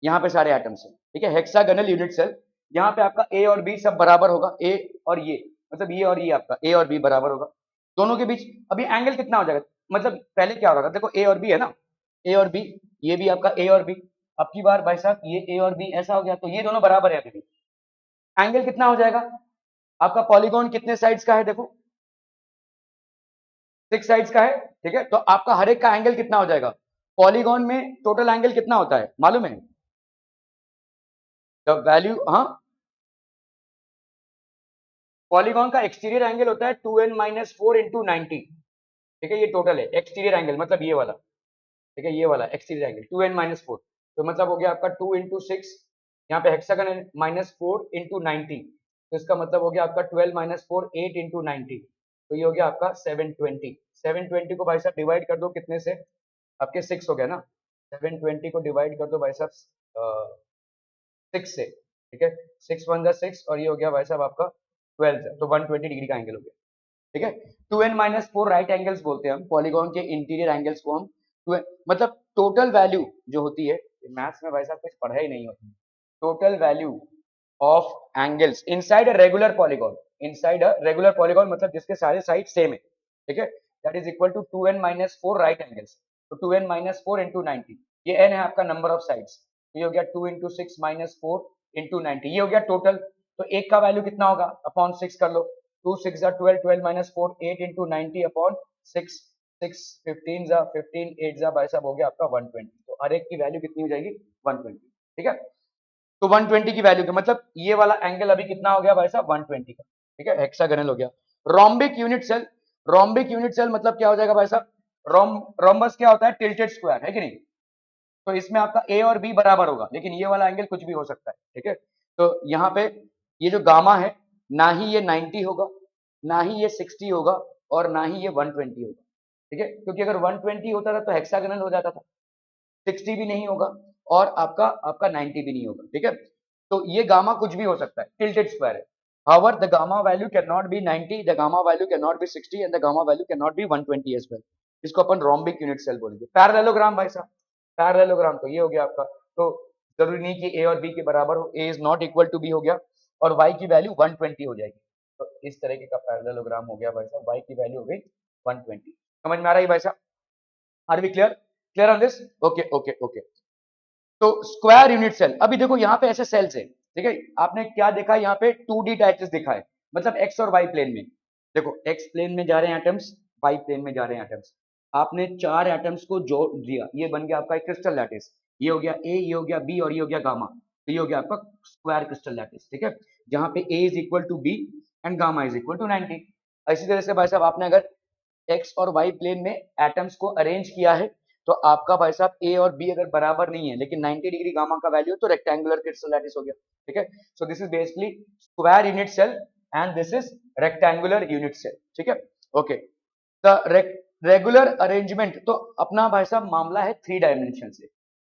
यहाँ पे सारे एटम्स हैं, ठीक है। हेक्सागोनल यूनिट सेल, यहाँ पे आपका ए और बी सब बराबर होगा, ए और ये मतलब ये और ये आपका ए और बी बराबर होगा, दोनों के बीच अभी एंगल कितना हो जाएगा, मतलब पहले क्या हो रहा था, देखो ए और बी है ना, ए और बी, ये भी आपका ए और बी, अब की बार भाई साहब ये ए और बी ऐसा हो गया, तो ये दोनों बराबर है अभी भी, एंगल कितना हो जाएगा आपका, पॉलीगॉन कितने साइड्स का है देखो 6 साइड्स का है, ठीक है। तो आपका हर एक का एंगल कितना हो जाएगा, पॉलीगॉन में टोटल एंगल कितना होता है मालूम है, द वैल्यू, हाँ, पॉलीगॉन का एक्सटीरियर एंगल होता है 2n-4 इंटू 90, ठीक है, ये टोटल है एक्सटीरियर एंगल, मतलब ये वाला, ठीक है, ये वाला एक्सटीरियर एंगल 2n-4, तो मतलब हो गया आपका 2 इंटू 6, यहाँ पे हेक्सागन है -4 इंटू 90, तो इसका मतलब हो गया आपका 12-4 8 इंटू 90, तो ये हो गया आपका 720। 720 को भाई साहब डिवाइड कर दो कितने से, आपके 6 हो गया ना, 720 को डिवाइड कर दो भाई साहब 6 से, ठीक है, 6 1 जा 6 और ये हो गया भाई साहब आपका 12, तो 120 डिग्री का एंगल हो गया, ठीक है। 2n-4 राइट एंगल्स बोलते हैं हम पॉलीगॉन के इंटीरियर एंगल्स को, हम 2n मतलब टोटल वैल्यू जो होती है, मैथ्स में भाई साहब कुछ पढ़ा ही नहीं होता, total value of angles inside a regular polygon, inside a regular polygon मतलब जिसके सारे साइड सेम है, ठीक है, that is equal to 2n-4 right angles, तो 2n-4 इंटू 90, ये n है आपका नंबर ऑफ साइड्स, तो ये हो गया 2 इंटू 6 -4 इंटू 90, ये हो गया टोटल, तो एक का वैल्यू कितना होगा, अपॉन 6 कर लो, 2 6 जा 12, 12 माइनस 4 8 इंटू 90 अपॉन 6, 6 15 जा 15 8 जा भाई साहब हो गया आपका 120। तो हर एक की वैल्यू कितनी हो जाएगी 120, ठीक है। तो 120 की वैल्यू का मतलब ये वाला एंगल अभी कितना हो गया भाई साहब 120 का, ठीक है, हेक्सागोनल हो गया। Rhombic unit cell, rhombic unit cell मतलब क्या हो जाएगा भाई साहब, रोम्बस क्या होता है, टिल्टेड स्क्वायर है कि नहीं, तो इसमें आपका ए और बी बराबर होगा, लेकिन ये वाला एंगल कुछ भी हो सकता है, ठीक है। तो यहाँ पे ये जो गामा है, ना ही ये 90 होगा, ना ही ये 60 होगा, और ना ही ये 120 होगा, ठीक है, क्योंकि अगर 120 होता था तो हेक्सागोनल हो जाता था, 60 भी नहीं होगा, और आपका आपका 90 भी नहीं होगा, ठीक है। तो ये गामा कुछ भी हो सकता है, टिल्टेड स्क्वायर है। However, the gamma value cannot be 90, the gamma value cannot be 60, and the gamma value cannot be 120 as well. इसको अपन रोम्बिक यूनिट सेल बोलेंगे। पैरेललोग्राम भाई साहब, पैरेललोग्राम तो ये हो गया आपका, तो जरूरी नहीं कि ए और बी के बराबर हो, A is not equal to B हो गया, और वाई की वैल्यू 120 हो जाएगी। तो इस तरीके का पैरेललोग्राम हो गया भाई साहब, वाई की वैल्यू हो गई 120। समझ में आ रहा है भाई साहब, are we clear, clear on this, okay okay okay. तो स्क्वायर यूनिट सेल, अभी देखो यहाँ पे ऐसे सेल्स है, ठीक है, आपने क्या देखा यहाँ पे 2D टाइप्स दिखा है, मतलब एक्स और वाई प्लेन में, देखो एक्स प्लेन में जा रहे हैं एटम्स, वाई प्लेन में जा रहे हैं एटम्स, आपने चार एटम्स को जोड़ दिया, ये बन गया आपका एक क्रिस्टल लैटिस, ये हो गया ए, ये हो गया बी, और ये हो गया गामा, तो ये हो गया आपका स्क्वायर क्रिस्टल लैटिस, ठीक है, जहां पे A is equal to B and gamma is equal to 90। इसी तरह से भाई साहब आपने अगर एक्स और वाई प्लेन में एटम्स को अरेंज किया है, तो आपका भाई साहब ए और बी अगर बराबर नहीं है लेकिन 90 डिग्री गामा का वैल्यू, तो रेक्टेंगुलर क्रिस्टल लैटिस हो गया, ठीक है। So this is basically square unit cell and this is rectangular unit cell, ठीक है, ओके। द रेगुलर अरेंजमेंट, तो अपना भाई साहब मामला है 3 डायमेंशन से,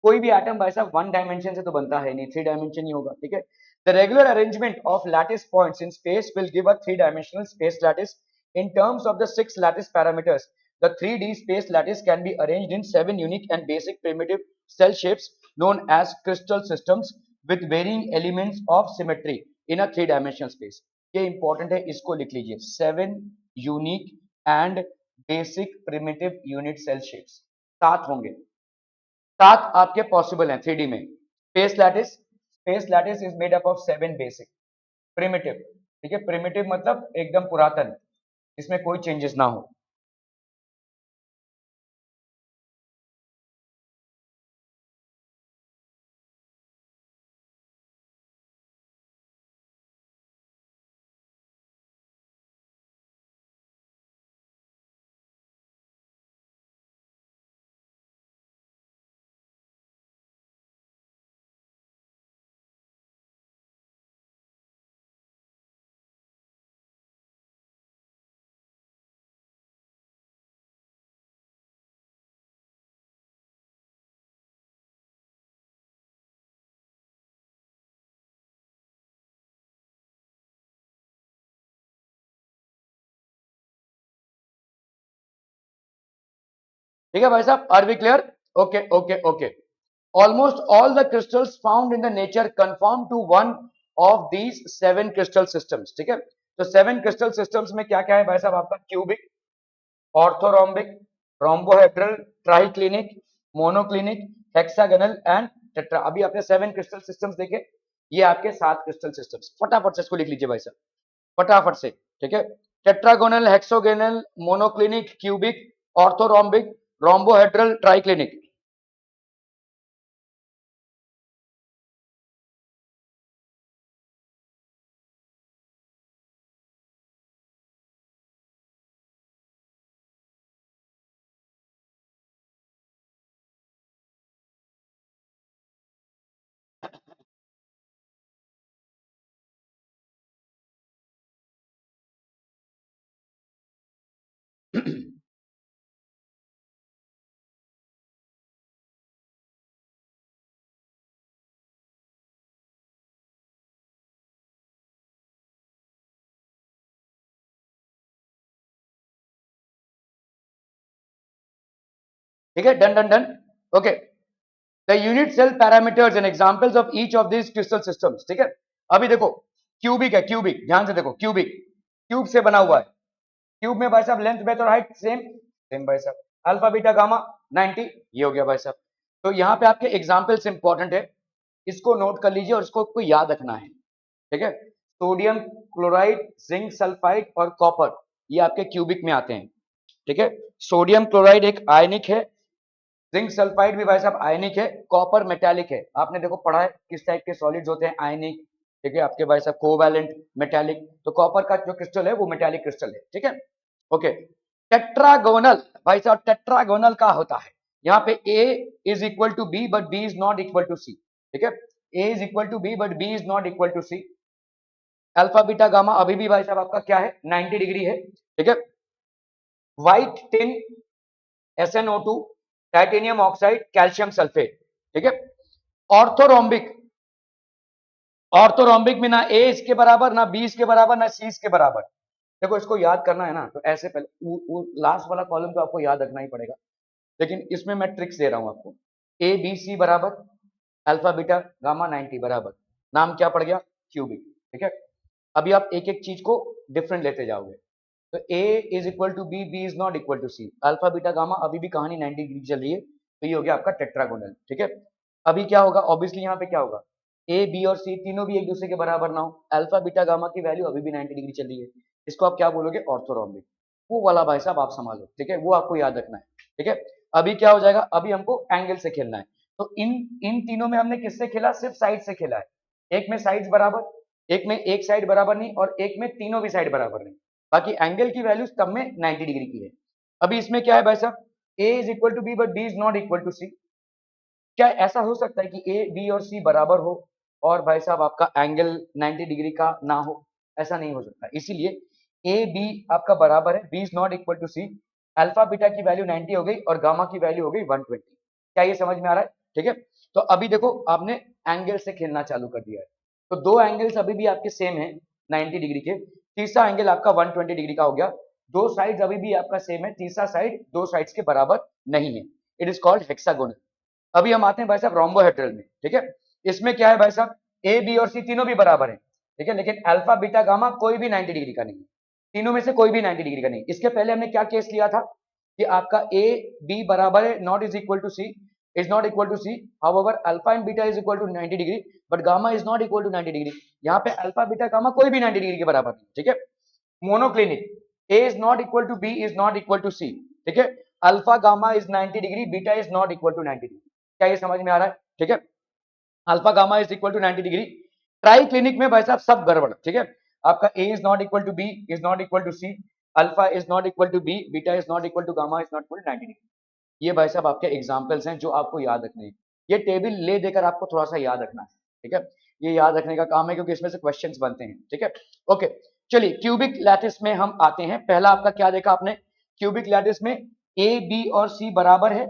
कोई भी एटम भाई साहब 1 डायमेंशन से तो बनता है नहीं, 3 डायमेंशन ही होगा, ठीक है। The regular arrangement of lattice points in space will give a 3 dimensional space lattice in terms of the 6 lattice parameters. The 3D space lattice can be arranged in 7 unique and basic primitive cell shapes known as crystal systems with varying elements of symmetry in a 3-dimensional space. ये important है, इसको लिख लीजिए, 7 unique and basic primitive unit cell shapes, 7 होंगे, 7 आपके possible हैं 3D में। Space lattice is made up of 7 basic primitive, ठीक है, प्रिमिटिव मतलब एकदम पुरातन, इसमें कोई चेंजेस ना हो। ठीक है भाई साहब, are we clear, okay okay okay. Almost all the crystals found in the nature conform to one of these 7 crystal systems, ठीक है। तो 7 crystal systems में क्या क्या है भाई साहब, आपका cubic, orthorhombic, rhombohedral, triclinic, monoclinic, hexagonal and tetra. अभी आपने 7 क्रिस्टल सिस्टम्स देखे, ये आपके 7 क्रिस्टल सिस्टम्स, फटाफट से इसको लिख लीजिए भाई साहब, फटाफट से, ठीक है। Tetragonal, hexagonal, monoclinic, cubic, orthorhombic, rhombohedral, triclinic. ठीक है, done done done, okay. The unit cell parameters and examples of each of this crystal systems, ठीक है। अभी देखो क्यूबिक है, क्यूबिक ध्यान से देखो, क्यूबिक क्यूब से बना हुआ है, क्यूब में भाई साहब लेंथ ब्रेथ और हाइट सेम सेम भाई साहब, अल्फा बीटा गामा 90, ये हो गया भाई साहब। तो यहाँ पे आपके एग्जांपल्स इंपॉर्टेंट है, इसको नोट कर लीजिए और इसको याद रखना है, ठीक है। सोडियम क्लोराइड, जिंक सल्फाइड और कॉपर, ये आपके क्यूबिक में आते हैं, ठीक है। सोडियम क्लोराइड एक आयनिक है, जिंक सल्फाइड भी भाई साहब आयनिक है, कॉपर मेटालिक है। आपने देखो पढ़ा है किस टाइप के सॉलिड्स होते हैं, आयनिक, ठीक है, आपके भाई साहब कोवैलेंट, मेटालिक। तो कॉपर का जो क्रिस्टल है वो मेटालिक क्रिस्टल है, ठीक है। ओके, टेट्रागोनल, भाई साहब टेट्रागोनल का होता है, यहाँ पे A is equal to B but B is not equal to C, ठीक है। A is equal to B but B is not equal to C. Alpha beta gamma अभी भी भाई साहब आपका क्या है, 90 डिग्री है, ठीक है। White tin, SnO2, titanium oxide, calcium sulphate, ठीक है। ऑर्थोरोम्बिक, ऑर्थोरोम्बिक में ना ए इसके बराबर, ना बी इसके बराबर, ना सी इसके बराबर। देखो इसको याद करना है ना, तो ऐसे पहले लास्ट वाला कॉलम तो आपको याद रखना ही पड़ेगा, लेकिन इसमें मैं ट्रिक्स दे रहा हूं आपको। ए बी सी बराबर, अल्फा बीटा गामा 90 बराबर, नाम क्या पड़ गया, क्यूबिक, ठीक है। अभी आप एक एक चीज को डिफरेंट लेते जाओगे, तो A is equal to B, B is not equal to C, alpha beta gamma अभी भी कहानी 90 डिग्री चल रही है, तो ये हो गया आपका टेट्रागोनल, ठीक है। अभी क्या होगा, ऑब्वियसली यहाँ पे क्या होगा, ए बी और सी तीनों भी एक दूसरे के बराबर ना हो, अल्फा बीटा गामा की वैल्यू अभी भी 90 डिग्री चल रही है, इसको आप क्या बोलोगे, ऑर्थोरोम्बिक। वो वाला भाई साहब आप संभालो, ठीक है, वो आपको याद रखना है, ठीक है। अभी क्या हो जाएगा, अभी हमको एंगल से खेलना है, तो इन इन तीनों में हमने किससे खेला, सिर्फ साइड से खेला है। एक में साइड्स बराबर, एक में एक साइड बराबर नहीं, और एक में तीनों भी साइड बराबर नहीं, बाकी एंगल की वैल्यू तब में 90 डिग्री की है। अभी इसमें क्या है भाई साहब, A is equal to B but B is not equal to C. क्या ऐसा हो सकता है कि ए बी और सी बराबर हो और भाई साहब आपका एंगल 90 डिग्री का ना हो, ऐसा नहीं हो सकता। इसीलिए ए बी आपका बराबर है, B is not equal to C, alpha beta की वैल्यू 90 हो गई और गामा की वैल्यू हो गई 120। क्या ये समझ में आ रहा है, ठीक है। तो अभी देखो आपने एंगल से खेलना चालू कर दिया है, तो दो एंगल्स अभी भी आपके सेम है 90 डिग्री के, तीसरा एंगल आपका 120 डिग्री का हो गया, दो साइड्स अभी भी आपका सेम है, तीसरा साइड दो साइड्स के बराबर नहीं है, इट इज कॉल्ड हेक्सागोनल। अभी हम आते हैं भाई साहब रोम्बोहेड्रल में, ठीक है। इसमें क्या है भाई साहब, ए बी और सी तीनों भी बराबर है, ठीक है, लेकिन अल्फा बीटा गामा कोई भी 90 डिग्री का नहीं है, तीनों में से कोई भी 90 डिग्री का नहीं। इसके पहले हमने क्या केस लिया था कि आपका ए बी बराबर है, not is equal to C, is not equal to C, however alpha and beta is equal to 90 degree but gamma is not equal to 90 degree. यहाँ पे अल्फा बीटा गामा कोई भी 90 डिग्री के बराबर नहीं, ठीक है। Monoclinic, A is not equal to B is not equal to C, ठीक है, alpha gamma is 90 degree, beta is not equal to 90 degree. क्या ये समझ में आ रहा है, ठीक है, alpha gamma is equal to 90 degree. Triclinic में भाई साहब सब गड़बड़, ठीक है, आपका A is not equal to B is not equal to C, alpha is not equal to B, beta is not equal to gamma is not equal to 90 degree. ये भाई साहब आपके एग्जांपल्स हैं जो आपको याद रखने हैं, ये टेबल ले देकर आपको थोड़ा सा याद रखना है, ठीक है, ये याद रखने का काम है क्योंकि इसमें से क्वेश्चंस बनते हैं, ठीक है। ओके, चलिए क्यूबिक लैटिस में हम आते हैं। पहला आपका क्या देखा आपने, क्यूबिक लैटिस में ए बी और सी बराबर है,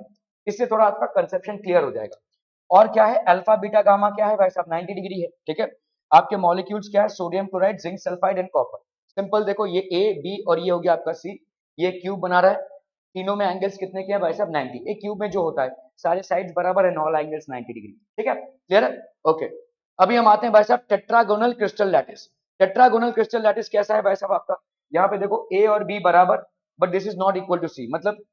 इससे थोड़ा आपका कंसेप्शन क्लियर हो जाएगा। और क्या है, अल्फा बीटा गामा क्या है भाई साहब 90 डिग्री है, ठीक है। आपके मॉलिक्यूल्स क्या है, sodium chloride, zinc sulphide and copper. Simple देखो, ये ए बी और ये हो गया आपका सी, ये क्यूब बना रहा है, तीनों में एंगल्स कितने के हैं भाई साहब 90। एक क्यूब में जो होता है सारे साइड्स बराबर है, ऑल एंगल्स 90 डिग्री, ठीक है, क्लियर है, ओके। अभी हम आते हैं भाई साहब tetragonal crystal lattice. Tetragonal crystal lattice कैसा है भाई साहब आपका, यहाँ पे देखो ए और बी बराबर but this is not equal to C, मतलब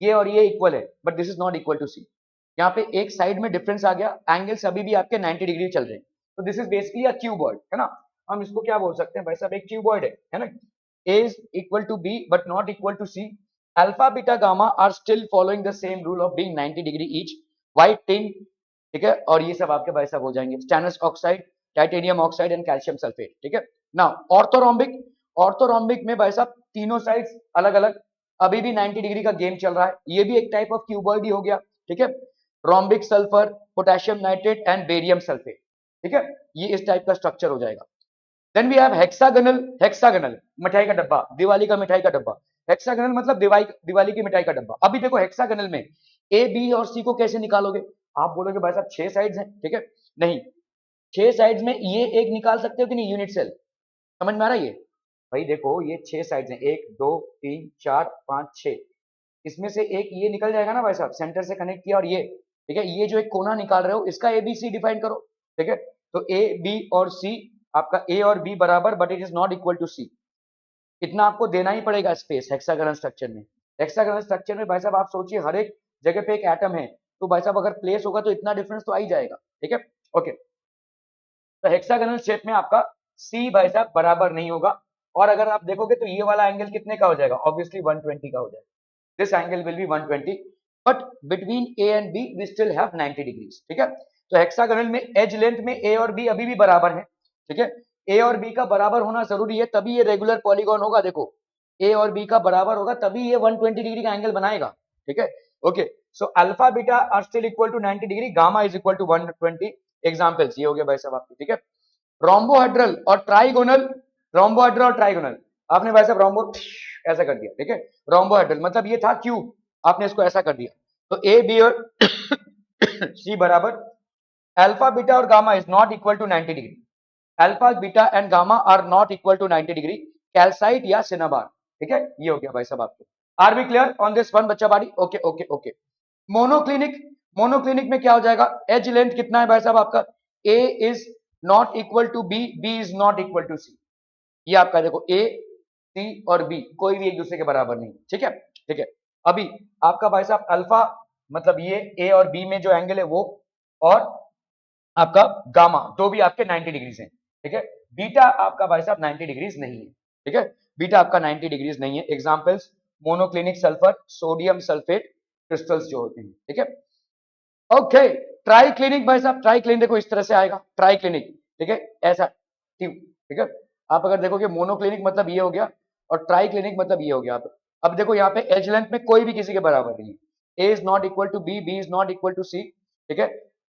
ये और ये इक्वल है but this is not equal to C. यहाँ पे एक साइड में डिफरेंस आ गया, एंगल्स अभी भी आपके 90 डिग्री चल रहे हैं, तो this is basically a cuboid, है ना। हम इसको क्या बोल सकते हैं भाई साहब, एक क्यूबॉइड है ना। A is equal to B but not equal to C, alpha beta gamma are still following the same rule of being 90 degree each, white tin, ठीक है, और ये सब आपके भाई साहब हो जाएंगे stannous oxide, titanium oxide and calcium sulphate, ठीक है। नाउ ऑर्थोरोम्बिक, ऑर्थोरोम्बिक में भाई साहब तीनों साइड्स अलग अलग, अभी भी 90 डिग्री का गेम चल रहा है, ये भी एक टाइप ऑफ क्यूबॉइड ही हो गया, ठीक है। Rhombic sulphur, potassium nitrate and barium sulphate, ठीक है, ये इस टाइप का स्ट्रक्चर हो जाएगा। Then we have hexagonal, hexagonal मिठाई का डब्बा, दिवाली का मिठाई का डब्बा, हेक्सागोनल मतलब दिवाली की मिठाई का डब्बा। अभी देखो हेक्सागोनल में ए बी और सी को कैसे निकालोगे, आप बोलोगे भाई साहब 6 साइड्स हैं, ठीक है, नहीं, 6 साइड्स में ये एक निकाल सकते हो कि नहीं, यूनिट सेल, समझ में आ रहा है ये, भाई देखो ये 6 साइड्स हैं, 1 2 3 4 5 6, इसमें से एक ये निकल जाएगा ना भाई साहब, सेंटर से कनेक्ट किया, और ये, ठीक है, ये जो एक कोना निकाल रहे हो इसका ए बी सी डिफाइन करो, ठीक है। तो ए बी और सी, आपका ए और बी बराबर but it is not equal to C, इतना आपको देना ही पड़ेगा स्पेस हेक्सागोनल स्ट्रक्चर में। हेक्सागोनल स्ट्रक्चर में भाई साहब आप सोचिए हर एक जगह पे एक एटम है, तो भाई साहब अगर प्लेस होगा तो इतना डिफरेंस तो आ ही जाएगा, ठीक है, ओके। तो हेक्सागोनल शेप में आपका सी भाई साहब बराबर नहीं होगा, और अगर आप देखोगे तो ये वाला एंगल कितने का हो जाएगा, ऑब्वियसली 120 का हो जाएगा, this angle will be 120, but between A and B we still have 90 degrees, ठीक है। तो हेक्सागोनल में एज लेंथ में ए और बी अभी भी बराबर है, ठीक है, ए और बी का बराबर होना जरूरी है, तभी ये रेगुलर पॉलीगॉन होगा, देखो ए और बी का बराबर होगा तभी ये 120 डिग्री का एंगल बनाएगा, ठीक है। Okay, so alpha beta are still equal to 90 degree, gamma is equal to 120, examples ये हो गया भाई साहब आपके, ठीक है। रोम्बोहेड्रल और ट्राइगोनल, रोम्बोहेड्रल और ट्राइगोनल, आपने भाई साहब रोम्बो ऐसा कर दिया, ठीक है, रोम्बोहेड्रल मतलब ये था क्यूब, आपने इसको ऐसा कर दिया, तो ए बी और सी बराबर, अल्फा बीटा और gamma is not equal to 90 degree, alpha beta and gamma are not equal to 90 degree, calcite या सिनाबार, ठीक है, ये हो गया भाई साहब आपको। Are we clear on this one बच्चा बाड़ी, okay okay okay. Monoclinic, monoclinic में क्या हो जाएगा, एज लेंथ कितना है भाई साहब आपका, A is not equal to B, B is not equal to C, ये आपका देखो ए सी और बी कोई भी एक दूसरे के बराबर नहीं, ठीक है, ठीक है। अभी आपका भाई साहब अल्फा मतलब ये ए और बी में जो एंगल है वो, और आपका गामा दो भी आपके 90 डिग्रीज हैं, ठीक है। बीटा आपका भाई साहब 90 डिग्रीज नहीं है, ठीक है, बीटा आपका 90 डिग्रीज नहीं है। Examples monoclinic sulphur, sodium sulphate crystals जो होते हैं, ठीक है। ओके, ट्राई क्लिनिक भाई साहब, ट्राई क्लिनिक देखो इस तरह से आएगा, ट्राई क्लिनिक, ठीक है, ऐसा ठीक है। आप अगर देखोगे मोनोक्लिनिक मतलब ये हो गया, और ट्राई क्लिनिक मतलब ये हो गया। अब देखो यहाँ पे एज लेंथ में कोई भी किसी के बराबर नहीं है, A is not equal to B, B is not equal to C, ठीक है।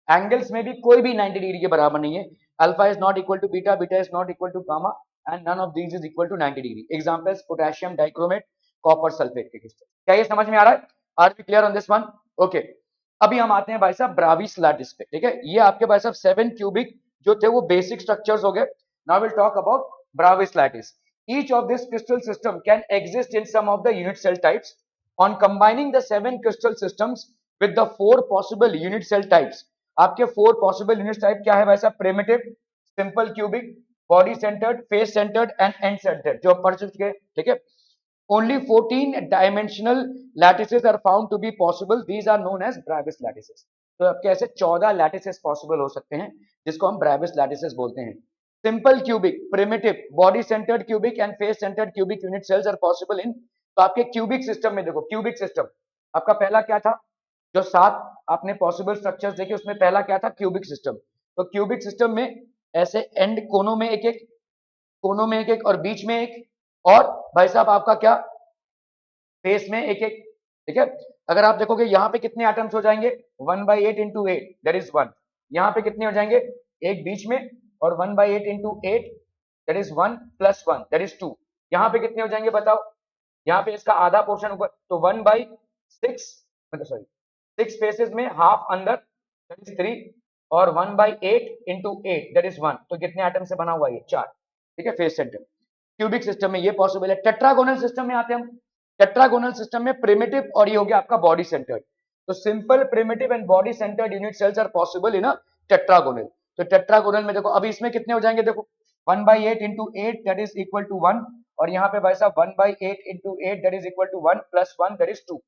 एंगल्स में भी कोई भी 90 डिग्री के बराबर नहीं है, alpha is not equal to beta, beta is not equal to gamma, and none of these is equal to 90 degree. Examples potassium dichromate, copper sulphate के क्रिस्टल। क्या ये समझ में आ रहा है, are we clear on this one, okay. अभी हम आते हैं भाई साहब ब्राविस लैटिस पे, ठीक है, ये आपके भाई साहब 7 क्यूबिक जो थे वो बेसिक स्ट्रक्चर्स हो गए। Now will talk about Bravais lattice. Each of this crystal system can exist in some of the unit cell types. On combining the 7 crystal systems with the 4 possible unit cell types, आपके 4 possible unit type क्या है वैसा, primitive, simple cubic, body centered, face centered and end centered, जो पढ़ चुके हैं, ठीक है। Only 14 dimensional lattices are found to be possible. These are known as Bravais lattices. तो आपके ऐसे 14 lattices possible हो सकते हैं जिसको हम Bravais lattices बोलते हैं। Simple cubic, primitive, body centered cubic and face centered cubic unit cells are possible in, तो आपके cubic system में देखो, cubic system आपका पहला क्या था, जो 7 आपने पॉसिबल स्ट्रक्चर्स देखे उसमें पहला क्या था, क्यूबिक सिस्टम। तो क्यूबिक सिस्टम में ऐसे एंड कोनों में एक एक, कोनों में एक एक और बीच में एक, और भाई साहब आपका क्या, फेस में एक एक, ठीक है। अगर आप देखोगे यहाँ पे कितने एटम्स हो जाएंगे, 1/8 इंटू 8 दैट इज 1, यहाँ पे कितने हो जाएंगे, एक बीच में, और 1/8 into 8 that is 1 plus 1 that is 2, यहाँ पे कितने हो जाएंगे बताओ, यहाँ पे इसका आधा पोर्शन ऊपर, तो 1/6 मतलब सॉरी 6 फेसेस में हाफ अंदर दैट इज 3, और 1/8 इंटू 8 दैट इज 1, तो कितने एटम से बना हुआ है, 4, ठीक है, फेस सेंटर। क्यूबिक सिस्टम में ये पॉसिबल है। टेट्रागोनल सिस्टम में आते हैं हम, टेट्रागोनल सिस्टम में प्रिमिटिव और ये हो गया आपका बॉडी सेंटर्ड, तो simple primitive and body centered unit cells are possible in a tetragonal. तो टेट्रागोनल में देखो अभी इसमें कितने हो जाएंगे, देखो 1/8 into 8 that is equal to 1, और यहाँ पे भाई साहब 1/8 into 8 that is equal to 1 plus 1 that is 2,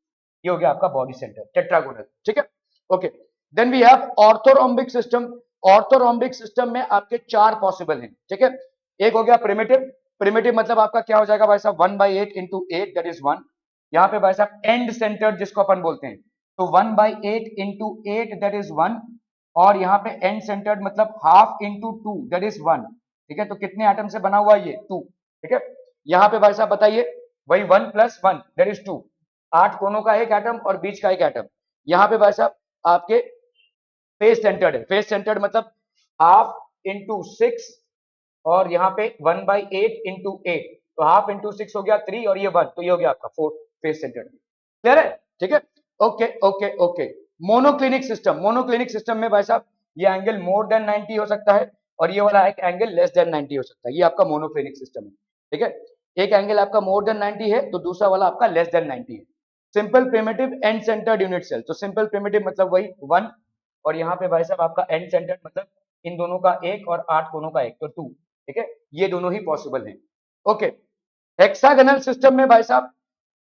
ये हो गया आपका बॉडी सेंटर टेट्रागोनल, ठीक है, okay. Then we have orthorhombic system. Orthorhombic system में आपके 4 पॉसिबल हैं, ठीक है। एक हो गया प्रिमिटिव, प्रिमिटिव मतलब आपका क्या हो जाएगा भाई साहब 1/8 इंटू 8 दैट इज 1, यहाँ पे भाई साहब एंड सेंटर्ड जिसको अपन बोलते हैं, तो 1/8 इंटू 8 दैट इज 1, और यहाँ पे एंड सेंटर्ड मतलब हाफ इंटू 2 दैट इज 1, ठीक है। तो कितने एटम से बना हुआ है ये, 2, ठीक है। यहाँ पे भाई साहब बताइए, वही 1 प्लस 1 दैट इज 2, 8 कोनों का एक एटम और बीच का एक एटम। यहाँ पे भाई साहब आपके फेस सेंटर्ड है, फेस सेंटर्ड मतलब हाफ इंटू 6, और यहाँ पे 1/8 इंटू 8, तो हाफ इंटू 6 हो गया 3, और ये 1, तो ये हो गया आपका 4 फेस सेंटर्ड। क्लियर है, ठीक है, okay okay okay. Monoclinic system, monoclinic system में भाई साहब ये एंगल मोर देन 90 हो सकता है, और ये वाला एक एंगल लेस देन 90 हो सकता है, ये आपका मोनोक्लिनिक सिस्टम है, ठीक है। एक एंगल आपका मोर देन 90 है, तो दूसरा वाला आपका लेस देन 90 है। Simple primitive and centered unit cell, तो सिंपल प्रिमिटिव मतलब वही 1, और यहाँ पे भाई साहब आपका एंड सेंटर्ड मतलब इन दोनों का एक और 8 कोनों का एक, तो 2, ठीक है, ये दोनों ही पॉसिबल हैं, ओके। हेक्सागोनल सिस्टम में भाई साहब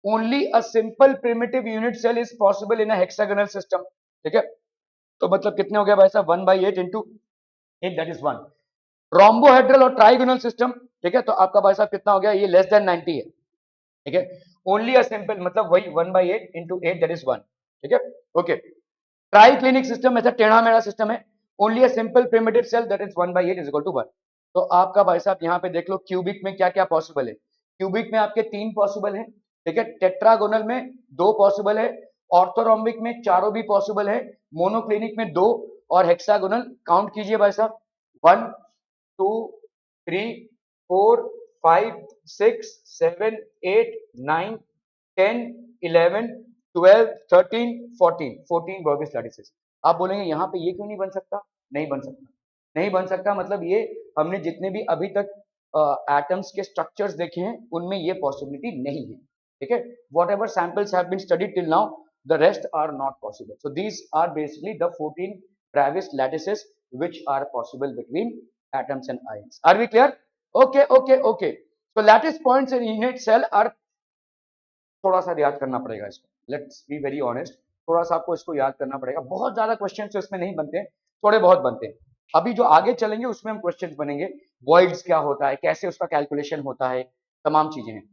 only a simple primitive unit cell is possible in a hexagonal system, ठीक है। तो मतलब कितने हो गया भाई साहब 1/8 इंटू 8 दैट इज 1, रोम्बोहेड्रल और ट्राइगोनल सिस्टम, ठीक है, तो आपका भाई साहब कितना हो गया, ये लेस देन 90 है, ठीक है, ओनली अ सिंपल मतलब वही 1/8 into 8 दैट इज 1, ठीक है, ओके। ट्राइक्लिनिक सिस्टम ऐसा टेढ़ा मेढ़ा सिस्टम है, only a simple primitive cell that is 1/8 is equal to 1। तो आपका भाई साहब यहाँ पे देख लो क्यूबिक में क्या क्या पॉसिबल है, क्यूबिक में आपके 3 पॉसिबल है, ठीक है, टेट्रागोनल में 2 पॉसिबल है, ऑर्थोरोम्बिक में चारों भी पॉसिबल है, मोनोक्लिनिक में 2 और हेक्सागोनल काउंट कीजिए भाई साहब 1 2 3 4 5 6 7 8 9 10 11 12 13 14 14 वर्बिस लैटिसेस। आप बोलेंगे यहाँ पे ये क्यों नहीं बन सकता, नहीं बन सकता, नहीं बन सकता मतलब ये हमने जितने भी अभी तक एटम्स के स्ट्रक्चर्स देखे हैं उनमें ये पॉसिबिलिटी नहीं है, ठीक है, whatever samples have been studied till now the rest are not possible. So these are basically the 14 Travis lattices which are possible between atoms and ions. Are we clear? Okay, okay, okay. So lattice points in unit cell are, थोड़ा सा याद करना पड़ेगा इसको, let's be very honest, थोड़ा सा आपको इसको याद करना पड़ेगा, बहुत ज्यादा क्वेश्चन तो इसमें नहीं बनते हैं, थोड़े बहुत बनते हैं। अभी जो आगे चलेंगे उसमें हम क्वेश्चन बनेंगे, वॉइड्स क्या होता है, कैसे उसका कैलकुलेशन होता है, तमाम चीजें हैं।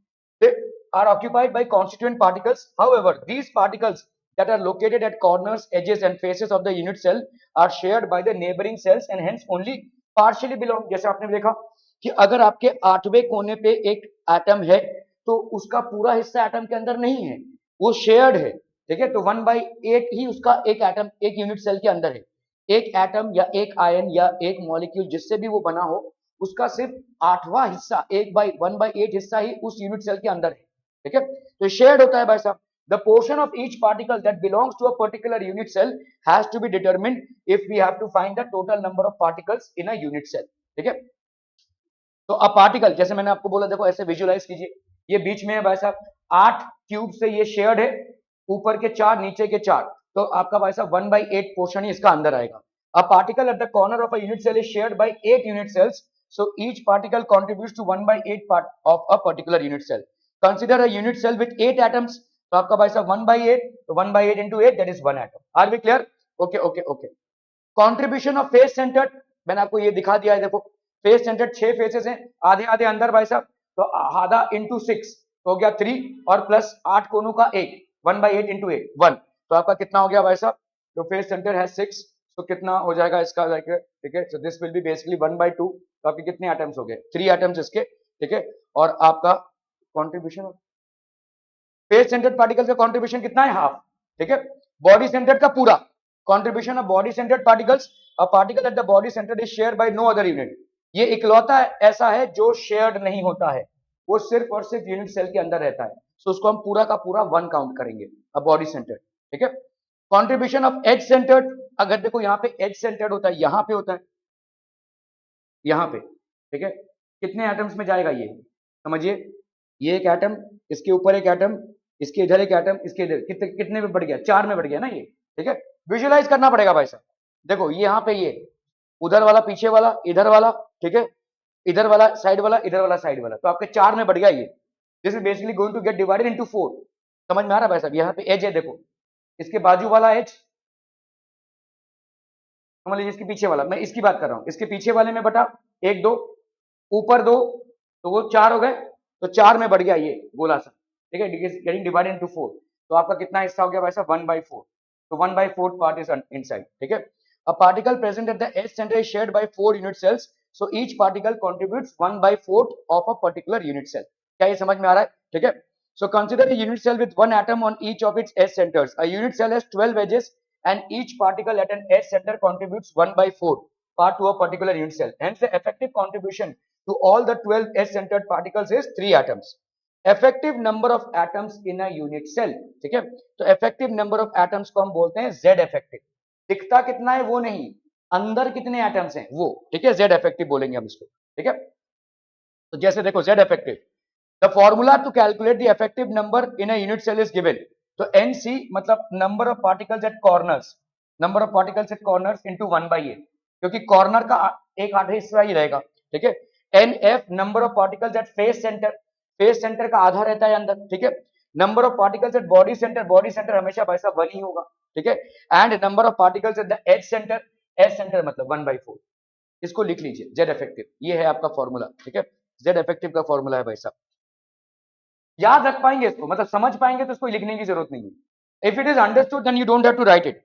They are occupied by constituent particles. However, these particles that are located at corners, edges, and faces of the unit cell are shared by the neighboring cells and hence only partially belong. जैसे आपने देखा कि अगर आपके 8वें कोने पे एक atom है तो उसका पूरा हिस्सा एटम के अंदर नहीं है, वो शेयर्ड है, ठीक है, तो 1/8 ही उसका एक एटम एक यूनिट सेल के अंदर है। एक एटम या एक आयन या एक मॉलिक्यूल जिससे भी वो बना हो उसका सिर्फ 8वां हिस्सा 1/8 हिस्सा ही उस यूनिट सेल के अंदर है, ठीक है, तो शेयर्ड होता है भाई साहब। The portion of each particle that belongs to a particular unit cell has to be determined if we have to find the total number of particles in a unit cell, ठीक है। तो a particle जैसे मैंने आपको बोला, देखो ऐसे visualise कीजिए, ये बीच में है भाई साहब, 8 क्यूब से ये शेयर्ड है, ऊपर के 4 नीचे के 4, तो आपका भाई साहब 1/8 पोर्शन ही इसका अंदर आएगा। A particle at the corner of a unit cell is shared by 8 unit cells, so each particle contributes to 1/8 part of a particular unit cell. Consider a unit cell with 8 atoms, तो आपका भाई साहब 1/8, तो 1/8 into 8 that is 1 atom. Are we clear? Okay, okay, okay. Contribution of face centered, मैंने आपको ये दिखा दिया है, देखो फेस सेंटर्ड 6 फेसेस हैं, आधे आधे अंदर भाई साहब, तो आधा इंटू 6 तो हो गया 3 और प्लस 8 कोनों का 1, 1/8 into 8 1, तो आपका कितना हो गया भाई साहब, तो फेस सेंटर है 6, तो कितना हो जाएगा इसका, ठीक है, so this will B basically 1/2, तो आपके कितने एटम्स हो गए, 3 एटम्स इसके, ठीक है, और आपका कॉन्ट्रीब्यूशन फेस सेंटर्ड पार्टिकल का कॉन्ट्रीब्यूशन कितना है, हाफ, ठीक है, बॉडी सेंटर्ड का पूरा contribution of body centered particles, a particle at the body centered is shared by no other unit, ये इकलौता ऐसा है जो शेयर्ड नहीं होता है, वो सिर्फ और सिर्फ यूनिट सेल के अंदर रहता है, सो उसको हम पूरा का पूरा 1 काउंट करेंगे, अ बॉडी सेंटर्ड, ठीक है। कॉन्ट्रीब्यूशन ऑफ एज सेंटर्ड, अगर देखो यहाँ पे एज सेंटर्ड होता है, यहाँ पे होता है, यहाँ पे, ठीक है, कितने एटम्स में जाएगा ये समझिए, ये एक एटम, इसके ऊपर एक एटम, इसके इधर एक एटम, इसके इधर, कितने कितने में बढ़ गया, 4 में बढ़ गया ना ये, ठीक है, विजुअलाइज करना पड़ेगा भाई साहब, देखो यहाँ पे ये उधर वाला पीछे वाला इधर वाला, ठीक है, इधर वाला साइड वाला इधर वाला साइड वाला, तो आपके 4 में बढ़ गया ये, this is basically going to get divided into 4, समझ में आ रहा है भाई साहब, यहाँ पे एज है, देखो इसके बाजू वाला एज, समझ लीजिए इसके पीछे वाला, मैं इसकी बात कर रहा हूँ, इसके पीछे वाले में बटा 1 2, ऊपर 2, तो वो 4 हो गए, तो 4 में बढ़ गया ये गोला सा, ठीक है, गेटिंग डिवाइडेड इनटू 4, तो आपका कितना हिस्सा हो गया भाई साहब 1/4, तो 1/4 पार्ट इज इनसाइड, ठीक है। A particle present at the edge center is shared by 4 unit cells, so each particle contributes 1/4 of a particular unit cell. क्या ये समझ में आ रहा है, ठीक है। So consider a unit cell with one atom on each of its edge centers. A unit cell has 12 edges and each particle at an edge center contributes 1/4 part to a particular unit cell. Hence the effective contribution to all the 12 edge centered particles is 3 atoms. Effective number of atoms in a unit cell, ठीक है, तो effective number of atoms को हम बोलते हैं Z effective, दिखता कितना है वो नहीं, अंदर कितने एटम्स हैं वो, ठीक है, जेड इफेक्टिव बोलेंगे हम इसको, ठीक है। तो जैसे देखो Z effective, the formula to calculate the effective number in a unit cell is given, तो एनसी मतलब number of particles at corners, number of particles at corners into 1/8, क्योंकि कॉर्नर का एक आधा हिस्सा ही रहेगा, ठीक है। N F number of particles at face centre, face centre का आधा रहता है अंदर, ठीक है। Number of particles at body centre, body centre हमेशा भाई साहब 1 ही होगा, ठीक है, and number of particles at the edge centre, edge centre मतलब 1/4, इसको लिख लीजिए, जेड इफेक्टिव, ये है आपका फॉर्मूला, ठीक है, जेड इफेक्टिव का फॉर्मूला है भाई साहब। याद रख पाएंगे इसको, मतलब समझ पाएंगे तो इसको लिखने की जरूरत नहीं है। If it is understood then you don't have to write it.